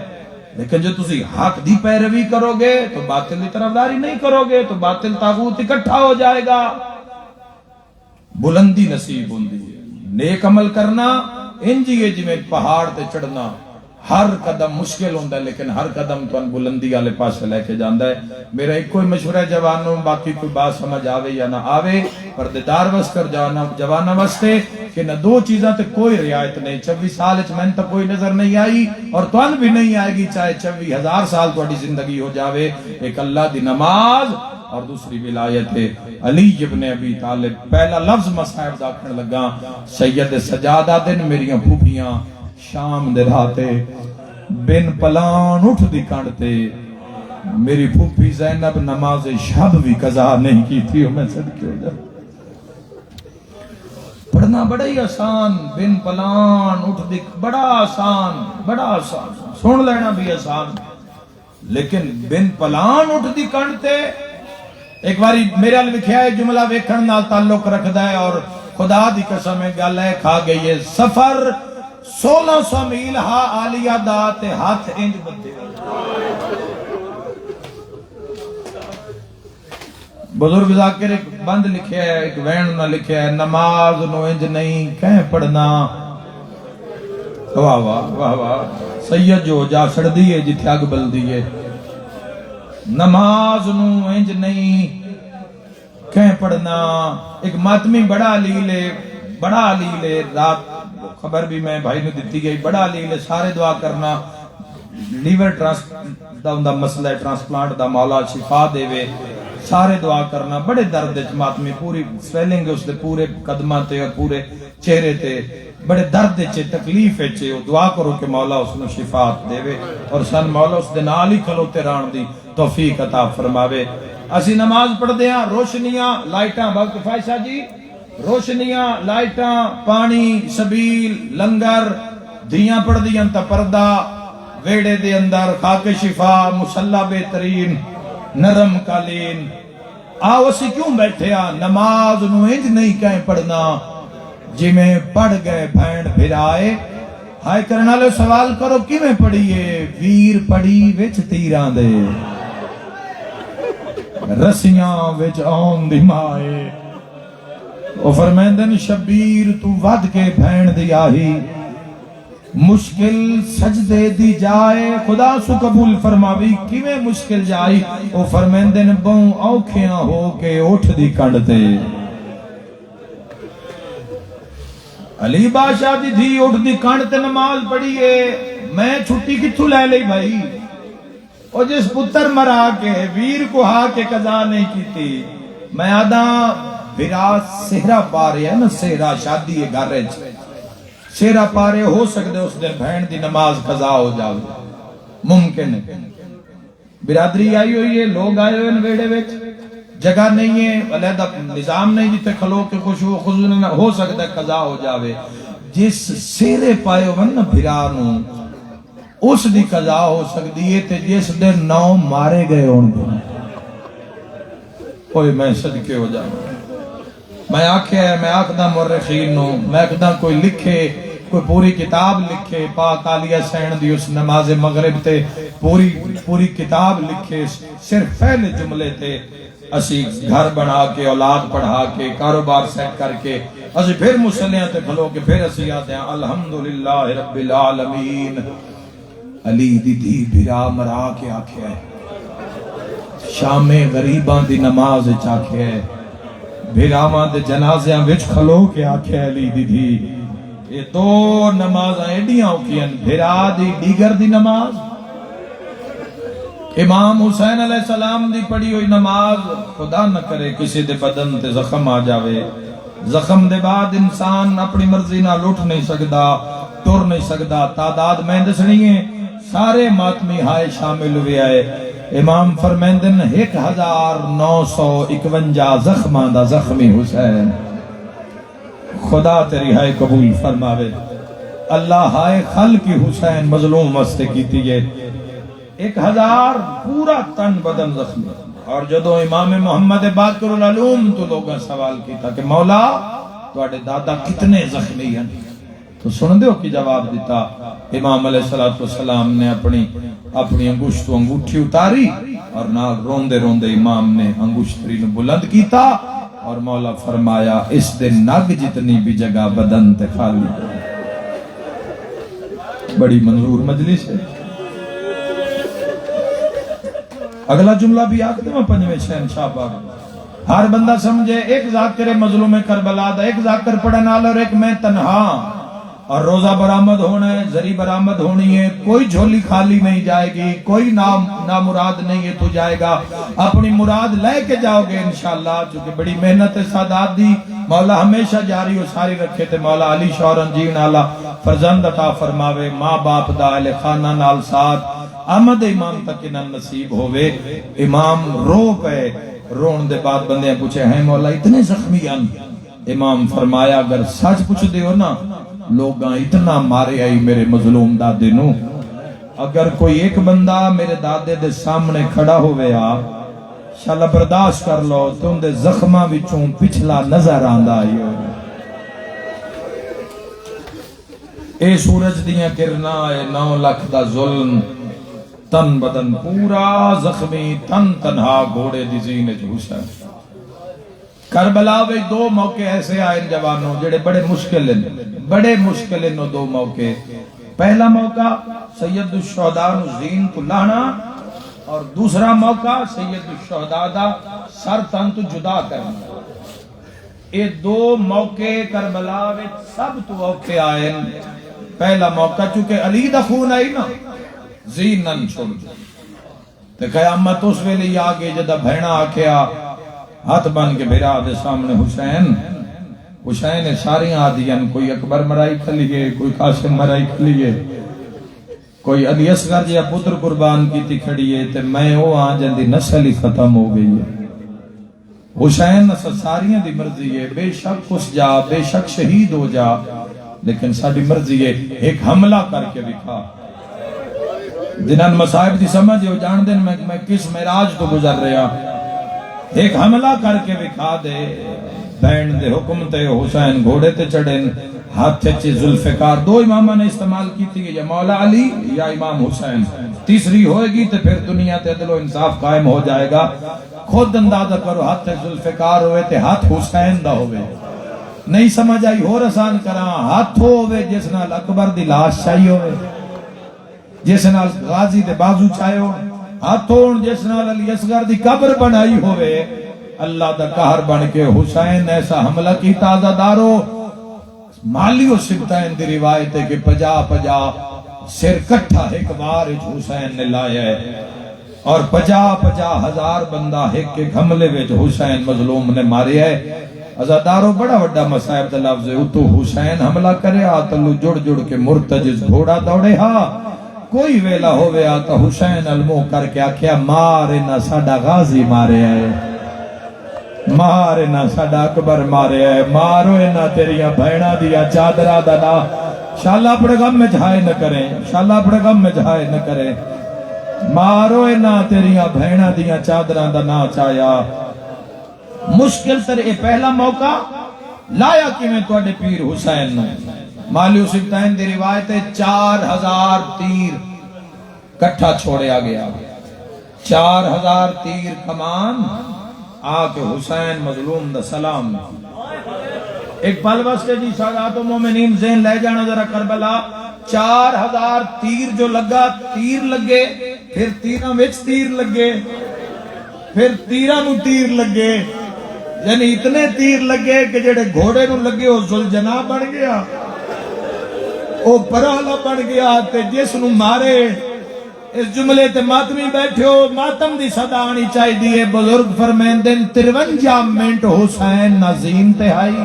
لیکن جو تسی حق دی پیروی کرو گے تو باطل دی طرفداری نہیں کرو گے تو باطل طاغوت اکٹھا ہو جائے گا بلندی نصیب ہوندی ہے نیک عمل کرنا انجی ہے جی میں پہاڑ تے چڑھنا ہر قدم مشکل ہوندہ ہے لیکن ہر قدم تو ان بلندی والے پاس لے کے جاندہ ہے میرا ایک کوئی مشورہ جوانوں باقی کوئی بات سمجھ آوے یا نہ آوے پردیدار وست کر جوانہ وستے کہ نہ دو چیزاں تے کوئی رعایت نہیں 26 سال اچ میں تک کوئی نظر نہیں آئی اور تو ان بھی نہیں آئے گی چاہے 26,000 سال تو اڈی زندگی ہو جاوے ایک اللہ دی نماز اور دوسری ولایت ہے علی ابن ابی طالب پہلا لفظ مصائب دا کھن لگا سید سجادہ دن میریاں پھوپیاں شام دے رہاتے بن پلان اٹھ دی کانڈتے میری پھوپی زینب نماز شب بھی قضا نہیں کی تھی میں صدقے ہو جا پڑھنا بڑا ہی آسان بن پلان اٹھ دی بڑا آسان سن لینا بھی آسان لیکن بن پلان اٹھ دی کانڈتے ایک باری میرے لکھیا ہے جملہ ویکھن نال تعلق رکھدا ہے اور خدا دی قسم ہے گل ہے کھا گئی ہے سفر 1600 میل ہا آلیہ دا تے ہاتھ انج بدے بزرگ ذاکر ایک بند لکھیا ہے ایک وین نہ لکھیا ہے نماز نو انج نہیں کہیں پڑھنا واہ واہ واہ واہ سید جو جا سڑ دیئے جتھے اگ بل دیئے نماز نو انج نہیں کہیں پڑھنا ایک ماتمی بڑا علیل رات خبر بھی میں بھائی نے دیتی گئی بڑا علیل سارے دعا کرنا لیور دا مسئلہ ٹرانسپلانٹ دا مولا شفا دے وے سارے دعا کرنا بڑے درد ماتمی پوری سویلنگ اس دے پورے قدمہ تے اور پورے چہرے تے بڑے درد چے تکلیف چے دعا کرو کہ مولا اس نے شفا دے وے اور سن مولا اس دے نال ہی کھلوتے ران دی توفیق عطا فرماوے اسی نماز پڑھ دیاں روشنیاں لائٹاں وقت فائشہ جی روشنیاں لائٹاں پانی سبیل لنگر دیاں پڑھ دیاں تا پردہ ویڑے دے اندر خاک شفا مسلح بہترین نرم قالین آؤ اسی کیوں بیٹھے نماز نو انج نہیں کہیں پڑھنا جی میں پڑھ گئے بھین بھرائے ہائے کرنا لے سوال کرو کی میں پڑھیے ویر پڑھی وچ تیران دے رسیاں وچ آن دی مائے او فرمیندن شبیر تو ود کے بھین دی آہی مشکل سجدے دی جائے خدا سو قبول فرماوی کیویں مشکل جائی او فرمیندن بہوں اوکھیاں ہو کے اٹھ دی کنڈتے علی بادشاہ دی دھی اٹھ دی کنڈتے نماز پڑھیے میں چھٹی کتھو لے لئی بھائی اور جس پتر مرا کے ویر کو ہا کے قضا نہیں کی تھی میں آدھا ویرا سہرہ پارے ہے نا سہرہ شادی ہے گھر سہرہ پارے ہو سکتے اس دن بہن دی نماز قضا ہو جاؤ ممکن ہے برادری آئی ہوئی ہے لوگ آئے ہوئے ویڑے ویچ جگہ نہیں ہے، علیحدہ نظام نہیں جتے کھلو کے خشوع و خضوع نہ ہو سکتا ہے قضا ہو جاوے. جس سیرے پائے ون بھرانوں اس دی قضا ہو سکتی ہے تے جس دے 9 مارے گئے ہون گے. کوئی میں صدقے ہو جاؤں، میں آکھیا ہے، میں آکھدا مورخین نو، میں آکھدا کوئی لکھے، کوئی پوری کتاب لکھے پاک عالیہ سین دی اس نماز مغرب تے پوری کتاب لکھے صرف پہلے جملے تے اسی گھر بنا کے اولاد پڑھا کے کاروبار سیٹ کر کے اسی پھر مسلیاں تے کھلو کے پھر اسی آتے ہیں الحمدللہ رب العالمین. علی دی دھی بھرا مرا کے آکھیا ہے، شام غریباں دی نماز چاکھیا ہے، بھراواں دے جنازیاں وچ کھلو کے آکھیا ہے علی دی دھی. یہ 2 نمازاں ایڈیاں ہوکیاں، بھرا دی دیگر دی نماز، امام حسین علیہ السلام دی پڑھی ہوئی نماز. خدا نہ کرے کسی دے بدن تے زخم آ جاوے، زخم دے بعد انسان اپنی مرضی نہ اٹھ نہیں سکدا، ٹر نہیں سکدا. تعداد میں دسنی ہے، سارے ماتمی ہائے شامل ہوئے آئے. امام فرمیندن 1951 زخمان دا زخمی حسین. خدا تیری ہائے قبول فرماوے. اللہ ہائے خلقی حسین مظلوم واسطے کیتی ہے. 1000 پورا تن بدن زخمی. اور جدو امام محمد باقر العلوم تو لوگاں سوال کیتا کہ مولا تواڈے دادا کتنے زخمی ہیں، تو سن دیو کی جواب دیتا. امام علیہ السلام نے اپنی انگشت انگوٹھی اتاری اور نال روندے روندے امام نے انگشتری نو بلند کیتا اور مولا فرمایا اس دے نگ جتنی بھی جگہ بدن تے خالی. بڑی منظور مجلس ہے. اگلا جملہ بھی آکھ دے میں 5ویں شہنشاہ پاک. ہر بندہ سمجھے ایک ذاکر مظلوم کربلا دا، ایک ذاکر پڑھن والا اور ایک میں تنہا. اور روزہ برآمد ہونا ہے، زری برآمد ہونی ہے، کوئی جھولی خالی نہیں جائے گی، کوئی نامراد نہیں ہے تو جائے گا. اپنی مراد لے کے جاؤ گے انشاءاللہ، چونکہ بڑی محنت سادات دی مولا ہمیشہ جاری و ساری رکھے تے مولا علی شورن جیون والا فرزند عطا فرماوے. ماں باپ دا اہل خانہ نال ساتھ آمد امام تک انہاں نصیب ہوئے. امام رو پے، رون دے بعد بندے پوچھے ہیں مولا اتنے زخمی ہیں؟ امام فرمایا اگر سچ پوچھ دیو نا لوگاں اتنا مارے آئی میرے مظلوم دادے نو، اگر کوئی ایک بندہ میرے دادے دے سامنے کھڑا ہوئے شالا برداشت کر لو تو ان دے زخمہ وچوں پچھلا نظر آندہ آئی ہو. اے سورج دیاں کرنا اے 9 لاکھ دا ظلم، تن بدن پورا زخمی، تن تنہا گھوڑے دی زینت حسین. کربلا میں 2 موقع ایسے آئے جوانوں جڑے بڑے مشکل ہیں 2 موقع. پہلا موقع سید الشہداء زین کو لانا اور دوسرا موقع سید الشہداء دا سر تن تو جدا کرنا. یہ 2 موقع کربلا میں سب تو اوکھے آئے. پہلا موقع چونکہ علی دا خون آئی نا زین نن چھوڑ دو تے قیامت اس ویلے آگے جدہ بھینا آکھیا ہاتھ بن کے بھیرا دے سامنے حسین ساریاں آدیاں، کوئی اکبر مرائی کھلیے، کوئی قاسم مرائی کھلیے، کوئی علی اصغر جیا پتر قربان کی تھی کھڑیے تے میں وہ آجن دی نسل ہی ختم ہو گئی ہے. حسین ساریاں دی مرضی ہے، بے شک اس جا، بے شک شہید ہو جا، لیکن ساڑی مرضی ہے ایک حملہ کر کے دکھا. جنہاں مصائب دی سمجھ ہو جان دن میں کس معراج تو گزر رہا، ایک حملہ کر کے دکھا دے. بین دے حکم تے حسین گھوڑے تے چڑھن، ہاتھ چی ذوالفقار. 2 امامہ نے استعمال کی تھی یا مولا علی یا امام حسین، تیسری ہوئے گی تے پھر دنیا تے عدل و انصاف قائم ہو جائے گا. خود اندازہ کرو ہاتھ ذوالفقار ہوئے تے ہاتھ حسین دا ہوئے. نہیں سمجھ آئی ہو رسان کراں، ہاتھ ہوئے جس نال اکبر دی لاش چاہیے ہوئے، جس نال غازی دے بازو چاہیے ہوئے، ہاتھون جس نال علی اصغر دی قبر بنائی ہوئے. اللہ دا قہر بن کے حسین ایسا حملہ کی تازہ دارو. مالی و سبتین دی روایت ہے کہ 50 سر کٹھا ایک بار حسین نے لایا ہے اور 50 ہزار بندہ ایک حملے وچ حسین مظلوم نے مارے ہے. ازادارو بڑا وڈا مصائب دا لفظ ہے. اتو حسین حملہ کرے آتلو جڑ کے مرتجز گھوڑا دوڑے ہاں. کوئی ویلا ہوئے آتا حسین المو کر کے آکھیا مارے نہ ساڑا غازی مارے آئے. مارے نہ ساڈا اکبر مارے ہے مارو نہ تیریاں بہنا دیا چادرہ دا نا شالا اپنے غم میں جھائے نہ کریں شالا اپنے غم میں جھائے نہ کریں مارو نہ تیریاں بہنا دیا چادرہ دا نا چایا مشکل تر اے پہلا موقع لایا کہ میں توڑے پیر حسین نے مالی سبتین دی روایت 4000 تیر کٹھا چھوڑیا گیا 4000 تیر کمان آکے حسین مظلوم دا سلام ایک پل واسطے جی سادات و مومنین ذہن لے جانا ذرا کربلا 4000 تیر جو لگا تیر لگے پھر تیرہ وچ تیر لگے پھر تیرہ نو تیر لگے یعنی اتنے تیر لگے کہ جڑے گھوڑے نو لگے وہ ذوالجناح بڑھ گیا وہ پرالا بڑھ گیا تے جس نو مارے اس جملے تے ماتمی بیٹھے ہو ماتم دی صدا آنی چاہی دیئے بزرگ فرمین دن 53 منٹ حسین نازین تے آئی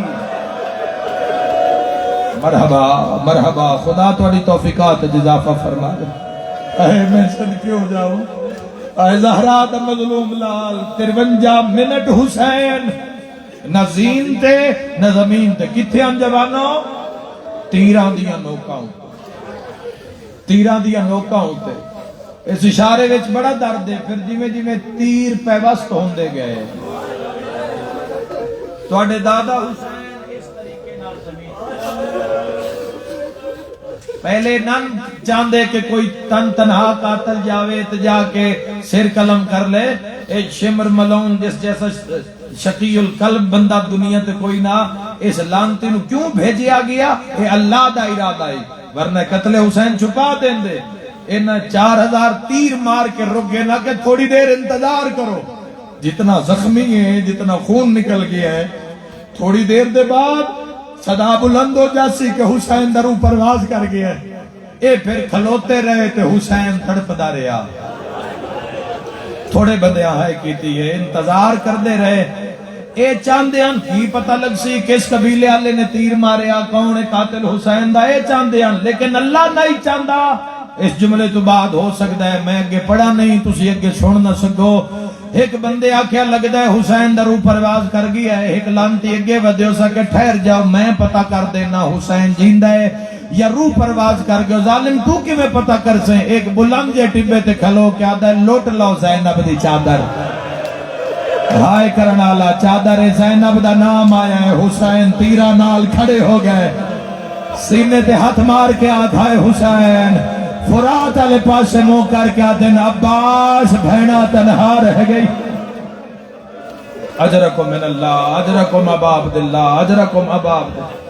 مرحبا مرحبا خدا توڑی توفیقات جزافہ فرما دے اے میں صدقے ہو جاؤں اے زہرا دا مظلوم لال 53 منٹ حسین نازین تے نظمین تے کتھے ہم جوانوں تیران دیا نوکاؤں تیران دیا نوکاؤں تے اس اشارے وچ بڑا درد ہے پھر جی میں تیر پیوست ہوندے گئے تو اڈے دادا حسین اس طریقے نال زمین پہلے نن چاندے کہ کوئی تنہا قاتل جاوے تو جا کے سر قلم کر لے ایک شمر ملون جس جیسا شقی القلب بندہ دنیا تے کوئی نہ اس لانتی نو کیوں بھیجیا گیا اے اللہ دا ارادہ ہے ورنہ قتل حسین چھپا دیں دے انہا 4000 تیر مار کے رک گئے نہ کہ تھوڑی دیر انتظار کرو جتنا زخمی ہے جتنا خون نکل گیا ہے تھوڑی دیر دے بعد صدا بلند ہو جاسی کہ حسین دروں پرواز کر گیا ہے اے پھر کھلوتے رہے تے حسین تڑپ دا رہا تھوڑے بندے آئے کیتی ہے انتظار کر دے رہے اے چاندے ہن کی پتہ لگ سی کس قبیلے والے نے تیر ماریا کون ہے قاتل حسین دا اے چاندے ہن لیکن اللہ نہیں چاندہ اس جملے تو بعد ہو سکتا ہے میں اگے پڑھا نہیں تسی اگے سن نہ سکو ایک بندے آکھیا لگدا ہے حسین درو پرواز کر گیا ہے ایک لانتی اگے ودیو سکے ٹھہر جاؤ میں پتہ کر دینا حسین جیندہ ہے یا روح پرواز کر گیا ظالم تو کی میں پتہ کر سیں ایک بلند جے ٹبے تے کھلو کیا دا لوٹ لو زینب دی چادر ہائے کرنالا چادر زینب دا نام آیا ہے حسین تیرہ نال کھڑے ہو گئے سینے تے ہاتھ مار کے آدھا ہے حسین فرات علی پاس مو کر کے آدھن عباس بھینا تنہا رہ گئی اجرکم من اللہ اجرکم ابا عبداللہ اجرکم ابا عبداللہ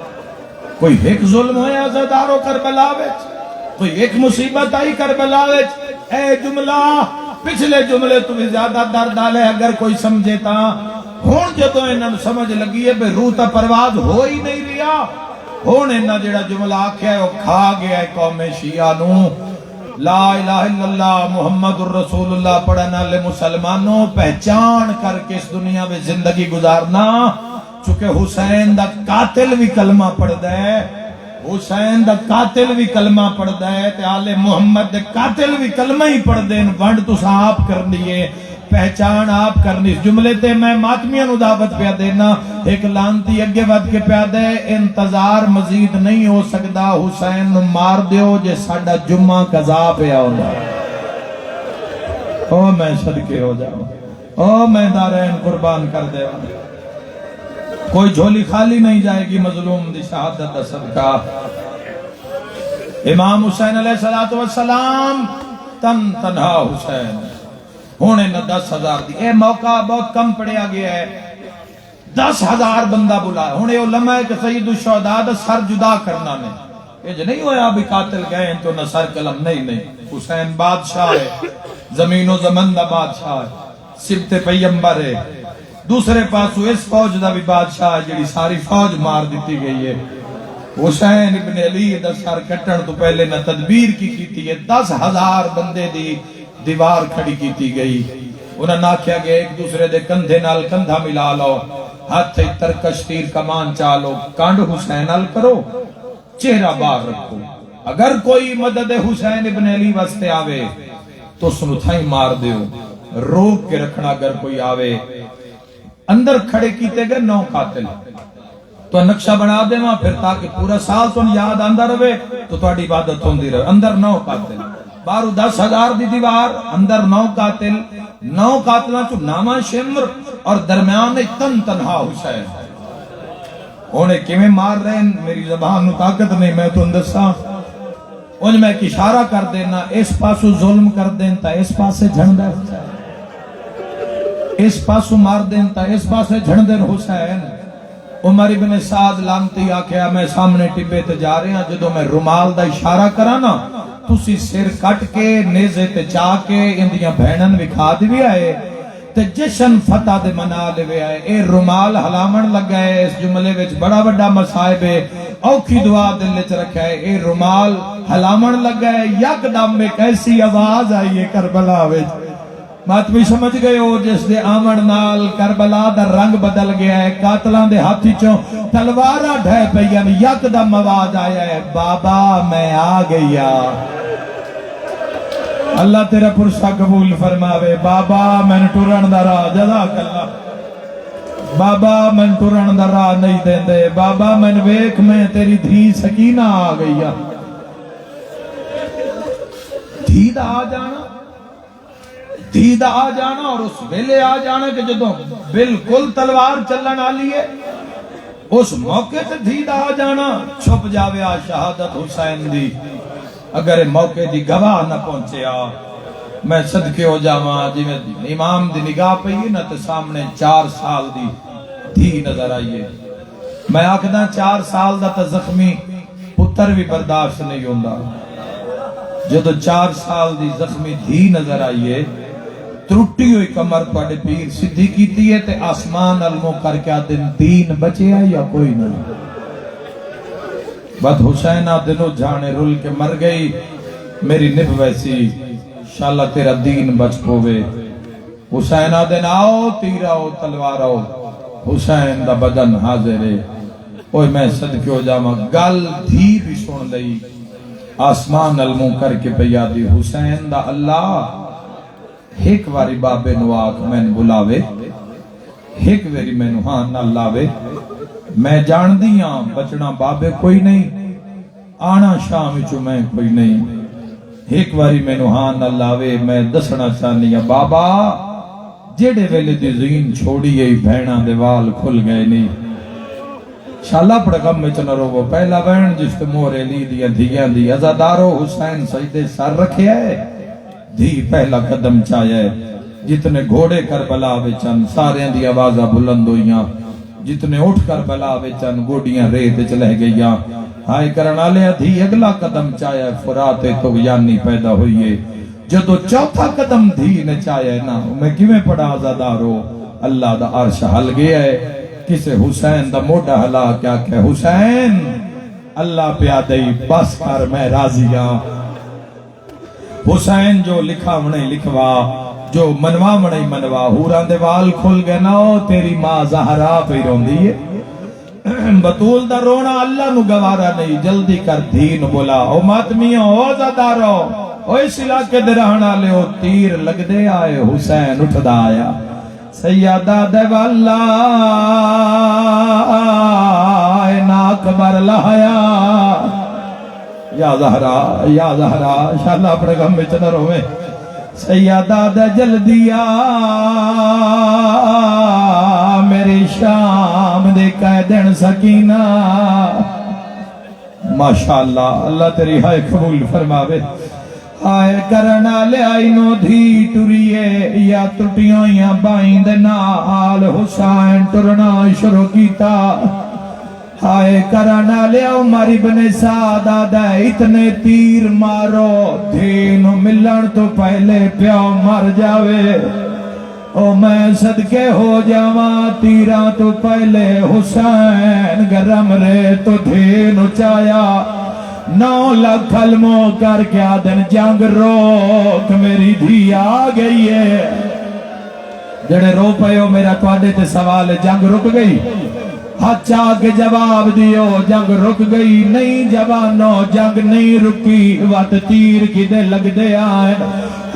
کوئی ایک ظلم ہوئے عزدارو کربلا وچ کوئی ایک مصیبت آئی کربلا وچ اے جملہ پچھلے جملے تمہیں زیادہ درد آلے اگر کوئی سمجھے تا ہون جدو انہوں سمجھ لگی ہے بے روح تا پرواز ہو ہی نہیں رہا ہون انہوں جڑا جملہ آکھیا ہے وہ کھا گیا ہے قوم شیعہ نو لا الہ الا اللہ محمد الرسول اللہ پڑھنا لے مسلمانوں پہچان کر کے اس دنیا میں زندگی گزارنا چونکہ حسین دا قاتل بھی کلمہ پڑھ دے حسین دا قاتل بھی کلمہ پڑھ دے تے آل محمد دے قاتل بھی کلمہ ہی پڑھ دے ونڈ تو آپ کرنی ہے پہچان آپ کرنی اس جملے تے میں ماتمیاں نو دعوت پیا دینا ایک لانتی اگے ود کے پیا دے انتظار مزید نہیں ہو سکتا حسین نو مار دیو جے ساڈا جمعہ قضا پیا ہونا او میں صدقے ہو جاؤں او میں دارین قربان کر دے کوئی جھولی خالی نہیں جائے گی مظلوم دی شہادت دا صدقہ امام حسین علیہ السلام تنہا حسین ہونے نہ 10,000 دی اے موقع بہت کم پڑیا گیا ہے 10,000 بندہ بلا ہونے علماء کہ سید الشہداء دا سر جدا کرنا نے یہ جو نہیں ہویا ابھی قاتل گئے ہیں تو نہ سر قلم نہیں حسین بادشاہ ہے زمین و زمن دا بادشاہ ہے سبت پیمبر ہے دوسرے پاسو اس فوج دا بھی بادشاہ ہے جڑی ساری فوج مار دیتی گئی ہے حسین ابن علی دا سر کٹن تو پہلے نہ تدبیر کی تھی ہے 10,000 بندے دی دیوار کھڑی کیتی گئی انہاں نہ کیا گیا ایک دوسرے دے کندھے نال کندھا ملا لو ہاتھ ترکش تیر کمان چالو کانڈ حسین نال کرو چہرہ باہر رکھو اگر کوئی مدد حسین ابن علی واسطے آوے تو سنو تھائی مار دیو روک کے رکھنا اگر کوئی آوے اندر کھڑے کیتے گئے 9 قاتل تو نقشہ بنا دے وہاں پھر تاکہ پورا سال تم یاد آندہ رہے تو تھوڑی عبادت ہوندی رہے اندر 9 قاتل بارو 10,000 دی دیوار اندر 9 قاتل 9 قاتلہ چو نامہ شمر اور درمیان تن تنہا حسین انہیں کیویں مار رہے ہیں میری زبان نو طاقت نہیں میں تو اندسا انہیں میں ایک اشارہ کر دینا اس پاسو ظلم کر دین تا اس پاسے جھنڈا حسین اس پاسو مار دین تا اس پاسے جھنڈا حسین عمر ابن سعد لانتی آکھیا میں سامنے ٹبے تے جا رہے ہیں جدو میں رومال دا اشارہ کرانا تسی سر کٹ کے نیزے تے چا کے اندیاں بہنن وکھا دی بھی آئے تے جشن فتح دے منا لے وے آئے اے رومال حلامن لگ گئے اس جملے وچ بڑا بڑا مصائب ہے اوکھی دعا دل وچ رکھا ہے اے رومال حلامن لگ گئے یک دم میں کیسی آواز آئی ہے کربلا وچ ماتمی سمجھ گئے ہو جس دے آمن نال کربلا دا رنگ بدل گیا ہے قاتلان دے ہاتھی چوں تلوارہ ڈھے پئیاں یک دم آواز آیا ہے بابا میں آ گیا اللہ تیرا پرسہ قبول فرماوے بابا میں ٹرن دا راہ جزاک اللہ بابا میں ٹرن دا راہ نہیں دین دے بابا میں ویک میں تیری دھی سکینہ آ گئی دھی دا آ جانا دھی دا آ جانا اور اس ویلے آ جانا کہ جدوں بالکل تلوار چلن آلی ہے اس موقع سے دھی دا آ جانا چھپ جاوے آ شہادت حسین دی اگر موقع دی گواہ نہ پہنچے آ میں صدقے ہو جاواں جی میں امام دی نگاہ پہ ہی نہ تے سامنے 4 سال دی دھی نظر آئیے میں آکھدا 4 سال دا تے زخمی پتر بھی برداشت نہیں ہوندا جدو 4 سال دی زخمی دھی نظر آئیے ترٹی ہوئی کمر پڑے پیر سدھی کیتی ہے تے آسمان علموں کر کے دن 3 بچے آئے یا کوئی نہیں بد حسین دنوں جانے رل کے مر گئی میری نب ویسی انشاءاللہ تیرا دین بچ پوے حسین دن آؤ تیر آؤ تلوار آؤ حسین دا بدن حاضر ہے اوہ میں صدقے ہو جاواں گل دھی بھی سن لئی آسمان علموں کر کے پیادی حسین دا اللہ ایک واری بابے نواک میں بلاوے ایک واری میں نوہاں نہ لاوے میں جان دیاں بچنا بابے کوئی نہیں آنا شام چو میں کوئی نہیں ایک واری میں نوہاں نہ لاوے میں دسنا چاہنیا بابا جیڑے ویلے دی زین چھوڑی ہے بھینا دیوال کھل گئے نہیں شالا پڑھگم میں چنرو وہ پہلا بہن جس تے مورے لی دیا دھیاں دی ازادارو حسین سجدے سر رکھے ہے دھی پہلا قدم چاہے جتنے گھوڑے کربلا وچن سارے دی آوازہ بلند ہوئیاں جتنے اٹھ کربلا وچن گوڑیاں ریت چلے گئیاں ہائے کرنا لے دھی اگلا قدم چاہے فرات تغیانی پیدا ہوئیے جدو چوتھا قدم دھی نے چاہے نا میں کیویں پڑھا ازادارو اللہ دا عرش حل گیا ہے کسے حسین دا موڑا حلا کیا کہ حسین اللہ پیادئی بس کر میں راضیاں حسین جو لکھا منہ لکھوا جو منوا منہ منوا ہوران دیوال کھل گئے نا تیری ماں زہرا پہ روندی ہے بطول دا رونا اللہ نو گوارا نہیں جلدی کر دین بولا او ماتمیاں او زدارو او اس علاقے دے رہنا لے او تیر لگ دے آئے حسین اٹھ دا آیا سیدہ دیوالا ناک بر لہایا یا زہرا شاءاللہ اپنے غم میں چنر ہوئے سیدہ دے جلدیا میری شام دے قیدن سکینہ ماشاءاللہ اللہ تیری ہائے قبول فرماوے آئے کرنا لے آئی نو دھی ٹریے یا تٹیاں یا بائیں دینا آل حسین ٹرنا شروع کیتا آئے کرنا لے عمر ابن سعد آدھا اتنے تیر مارو دھین ملن تو پہلے پیو مر جاوے او میں صدقے ہو جاواں تیران تو پہلے حسین گرم رے تو دھین چایا 9 لاکھ علموں کر کے آدن جنگ روک میری دھی آ گئی ہے جڑے رو پہو میرا توڑے تے سوال جنگ رک گئی ہاتھ چاہ کے جواب دیو جنگ رک گئی نہیں جوانو جنگ نہیں رکی وات تیر کی دے لگ دے آئے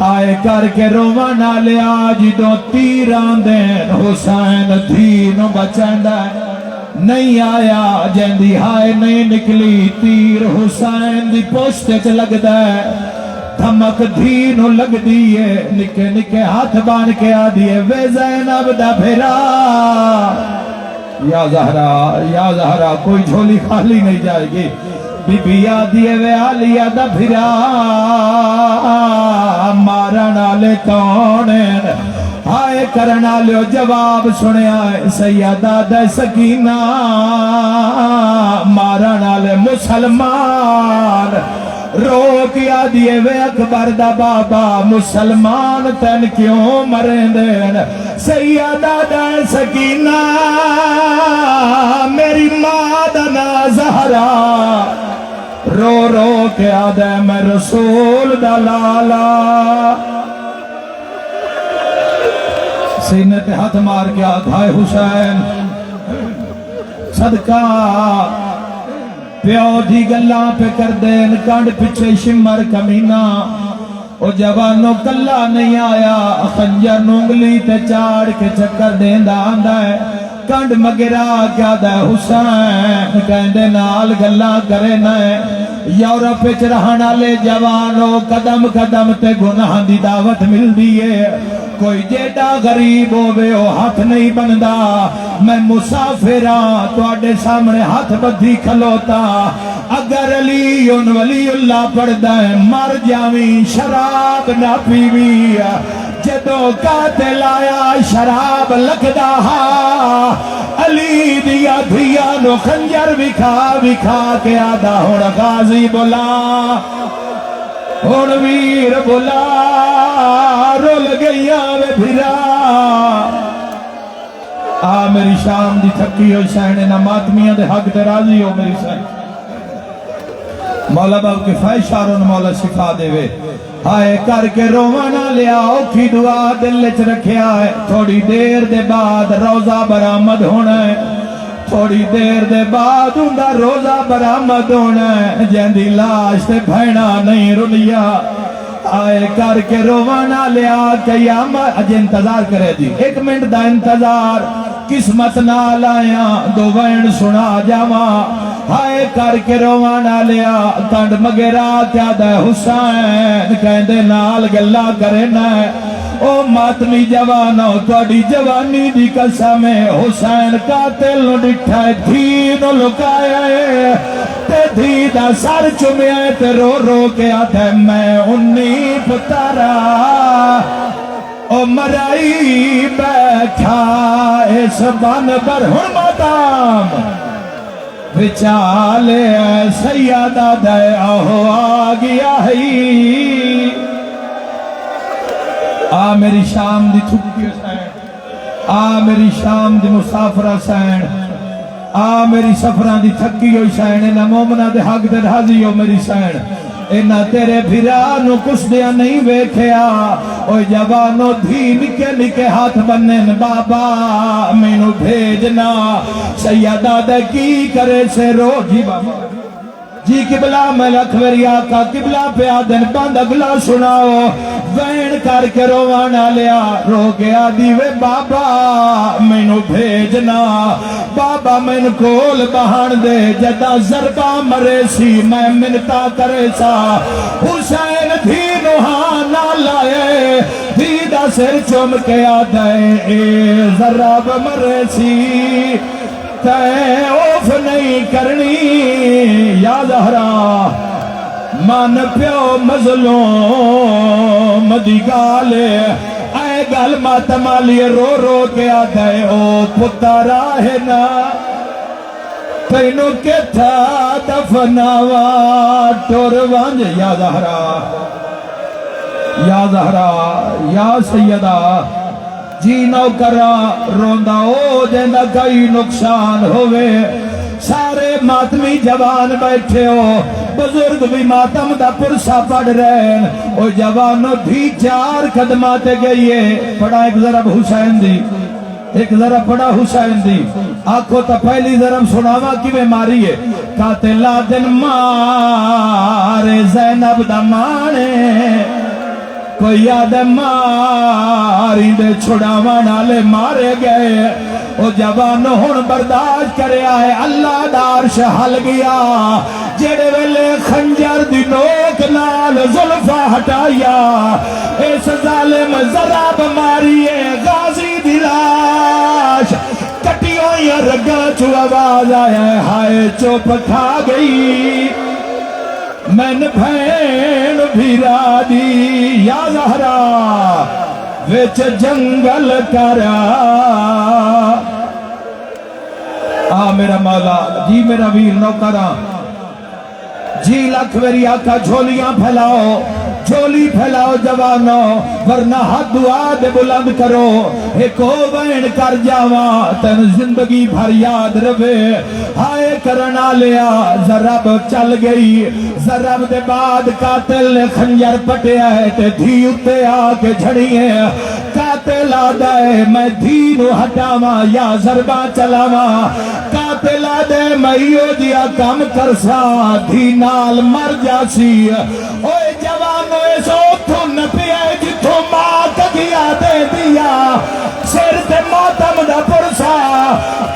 آئے کر کے روما نہ لیا جدو تیر آندین حسین دھینو بچندہ نہیں آیا جیندی ہائے نہیں نکلی تیر حسین دی پوسٹے چ لگ دے دھمک دھینو لگ دیئے نکے نکے ہاتھ بان کے آ دیئے وے زینب دا بھیرا یا زہرا کوئی جھولی خالی نہیں جائے گی بی بی آدھیے وے آلیہ دا بھیرا مارنا لے کونین آئے کرنا لیو جواب سنے آئے سیدہ دے سکینہ مارنا لے مسلمان رو کیا دیئے وے اکبر دا بابا مسلمان تن کیوں مریں دین سیدہ دے سکینہ میری مادنا زہرا رو رو کیا دے میں رسول دلالا سینے تے ہاتھ مار کے آدھائے حسین صدقہ پیو دی گلاں پہ کر دین کانڈ پچھے شمر کمینہ او جوانو کلا نہیں آیا خنجر نونگلی تے چاڑ کے چکر دین دا آندہ ہے کانڈ مگرہ کیا دا حسین کہندے نال گلاں کرے نائے یورپ پچ رہنا لے جوانو قدم قدم تے گناہ دی دعوت مل دیئے کوئی جیڑا غریب ہوئے ہو ہاتھ نہیں بندہ میں مسافران تو آڈے سامنے ہاتھ بدھی کھلوتا اگر علی ولی اللہ پڑھ دائیں مر جاویں شراب نہ پیوی جدو قاتل آیا شراب لکھدا علی دیا دھیا نو خنجر وکھا کے آدھا ہوڑا غازی بولا ہون ویر بولا رول گئی آوے بھیرا میری شام دی تھکی ہوئی سہنے نہ ماتمیاں دے حق دے راضی ہو میری سہنے مولا باپ کے فائشاروں مولا شفا دے وے آئے کر کے روانا لیا اوکھی دعا دل چ رکھیا ہے تھوڑی دیر دے بعد روزہ برآمد ہونا ہے تھوڑی دیر دے بعد اندہ روزہ برآمد ہونا ہے جیندی لاش تے بھینا نہیں رلیا آئے کر کے روانا لیا قیامت اج انتظار کرے دی ایک منٹ دا انتظار قسمت نہ لائیا دو وین سنا جاواں ہائے کر کے روانا لیا کنڈ مگرہ کیا دے حسین کہندے نال گلہ کرنا ہے او ماتمی جوانو توڑی جوانی دی قسم ہے حسین قاتل نو ڈٹھا ہے دھی نو لکایا ہے تے دھی دا سر چمیا ہے تے رو رو کے آتا ہے میں انی پتارا او مرائی بیٹھا اس بان پر حرمتام بچالے سیادہ دے آہو آگیا ہی میری شام دی چھکی حسین میری شام دی مسافر حسین میری سفران دی تھکی ہوئی سین اینا مومنہ دے حق دے راضی ہو میری سین اینا تیرے بھیرانو کچھ دیا نہیں ویکھیا اوہ جوانو دھی نکے نکے ہاتھ بنن بابا مینو بھیجنا سیدہ دے کی کرے سے رو جی بابا جی قبلہ میں لکھوری آقا قبلہ پہ آدن بند اگلا سناؤ وین کر کے روانا لیا رو گیا دیوے بابا مینو بھیجنا بابا مین کول بہان دے جدا ضربہ مرے سی میں منتا کرے سا حسین دھینو ہانا لائے دیدہ سر چم کے آدھے ضرب مرے سی تے اوف نہیں کرنی یا زہرا من پیو مظلوم دی گالے اے گل ماتمالی رو رو کے آدھے او پترا ہے نا تینو کے تھا دفناوا ٹور وانج یا زہرا یا سیدہ جی نوکرہ روندہ او جیندہ کئی نقصان ہوئے سارے ماتمی جوان بیٹھے ہو بزرگ بھی ماتم دا پرسا پڑھ رہے ہیں او جوانو دھی چار قدماتے گئیے پڑھا ایک ضرب حسین دی ایک ذرا پڑا حسین دی آنکھوں تا پہلی ذرا سناوا کی بیماری ہے قاتل دن مارے زینب دا مانے کوئی یاد ماری دے چھڑاوا نالے مارے گئے او جوانو ہن برداشت کرے آئے اللہ دارش حل گیا جڑے ویلے خنجر دی نوک نال زلفہ ہٹایا اس ظالم ضرب ماریے غازی دی لاش کٹی ہوئی رگا چو آواز آیا ہائے چوپ کھا گئی من بھین بھیرا دی یا زہرا وچ جنگل کرا میرا مولا جی میرا ویر نوکرا جی لکھ میری آقا جھولیاں پھیلاؤ جھولی پھیلاؤ جوانو ورنہ ہاتھ دعا دے بلند کرو ایک او بین کر جاواں تن زندگی بھر یاد روے ہائے کرنا لیا ضرب چل گئی ضرب دے بعد قاتل نے خنجر پٹیا ہے تے دھی اتے آ کے جھڑی ہے قاتل آدھے میں دھی نو ہٹاواں یا ضربہ چلاواں قاتل آدھے میں دیا کم کرسا دھی نال مر جاسی اوے جوانو ایسو تھن پیا جتھو ماں کدیا دے دیا سر تے ماتم دا پرسا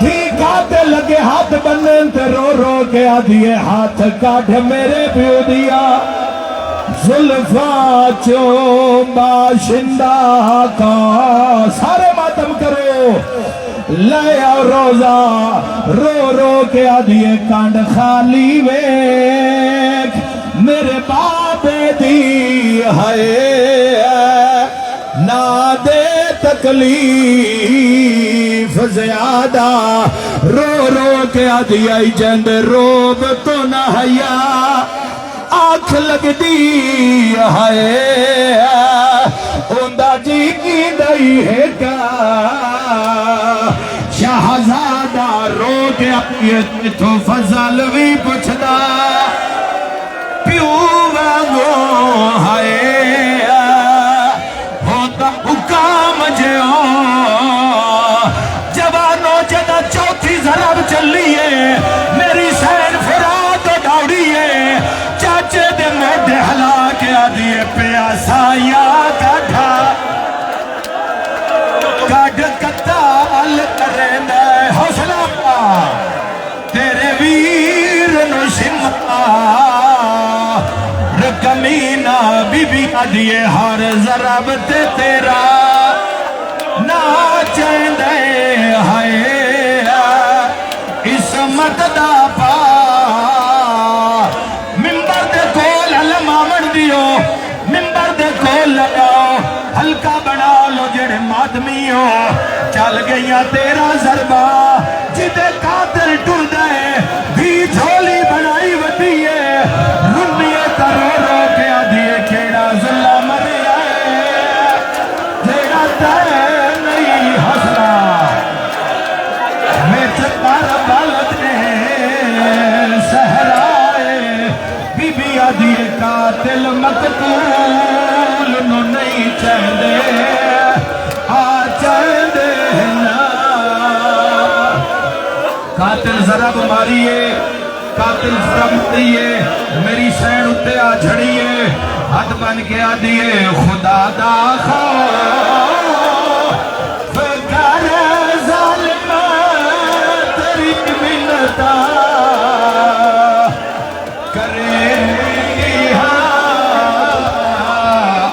دھی قاتل لگے ہاتھ بنن تے رو رو کے آدھیے ہاتھ کاٹھ میرے پیو دیا زلفاں چوں باشندہ کا سارے ماتم کرو لے آؤ روزہ رو رو کے آدھیے کانڈ خالی ویک میرے باپ دی ہے نہ دے تکلیف زیادہ رو رو کے آدھیے جند روب تو نہ حیا آنکھ لگ دی ہے اوندہ جی کی دئی ہے کا شہزادہ رو کے اپنی تو فضل بھی پچھدا پیو وانگو ہائے ہوتا حکام جیو جوانو جدہ چوتھی ضرب چلیے میری سین فراد ڈاوڑیے چاچے دے موڈے ہلا کے آدھیے پیاسا یا کٹھا کٹ کتال کرنے حوصلہ تیرے ویر نو شمع رکمینہ بی بی آدھیے ہر ضرب تے تیرا ناچیں دے ہائے اسمت دا پا ممبر دے کول علمامن دیو ممبر دے کول لگاؤ ہلکا بنا لو جڑے ماتمیوں چل گئیاں تیرا ضربہ جدے قاتل ٹر دے بھی جھولی بنائی ودیے رنیے ترو رو کے آدھیے کیڑا ظلہ مرے آئے جیڑا تے نہیں حسنا میں چکار بالتے سہرائے بی بی آدھیے قاتل مقتول نو نہیں چاہدے آ چاہدے نا قاتل ضرب ماریے قاتل ضرب دیئے میری سین اتے آ جھڑیے ہاتھ بن کے آدھیے خدا دا خوف کر ظالم تیری منتا کرے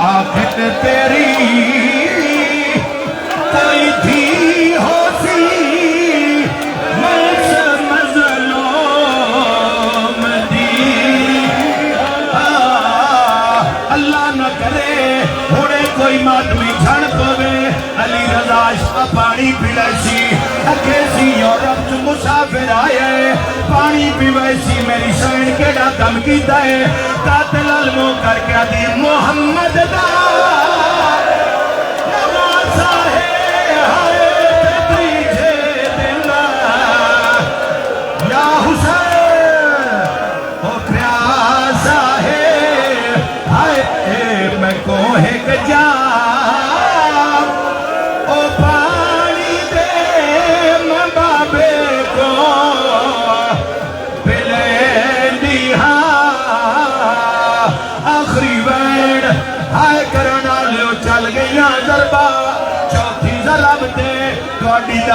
آخت تیری کوئی تھی ہو سی مظلوم دی اللہ نہ کرے ہونے کوئی ماتمی جھڑ پوے علی رضا شاہ پانی پلائسی اکھے سی یورپ جو مسافر آئے پانی پیویسی میری سین کے ڈا کم کی دائے قاتل علموں کر کے دی محمد دا نوازا ہے ہائے تیجے دلہ یا حسین او پیاسا ہے ہائے میں کوہ کے جا او پانی دے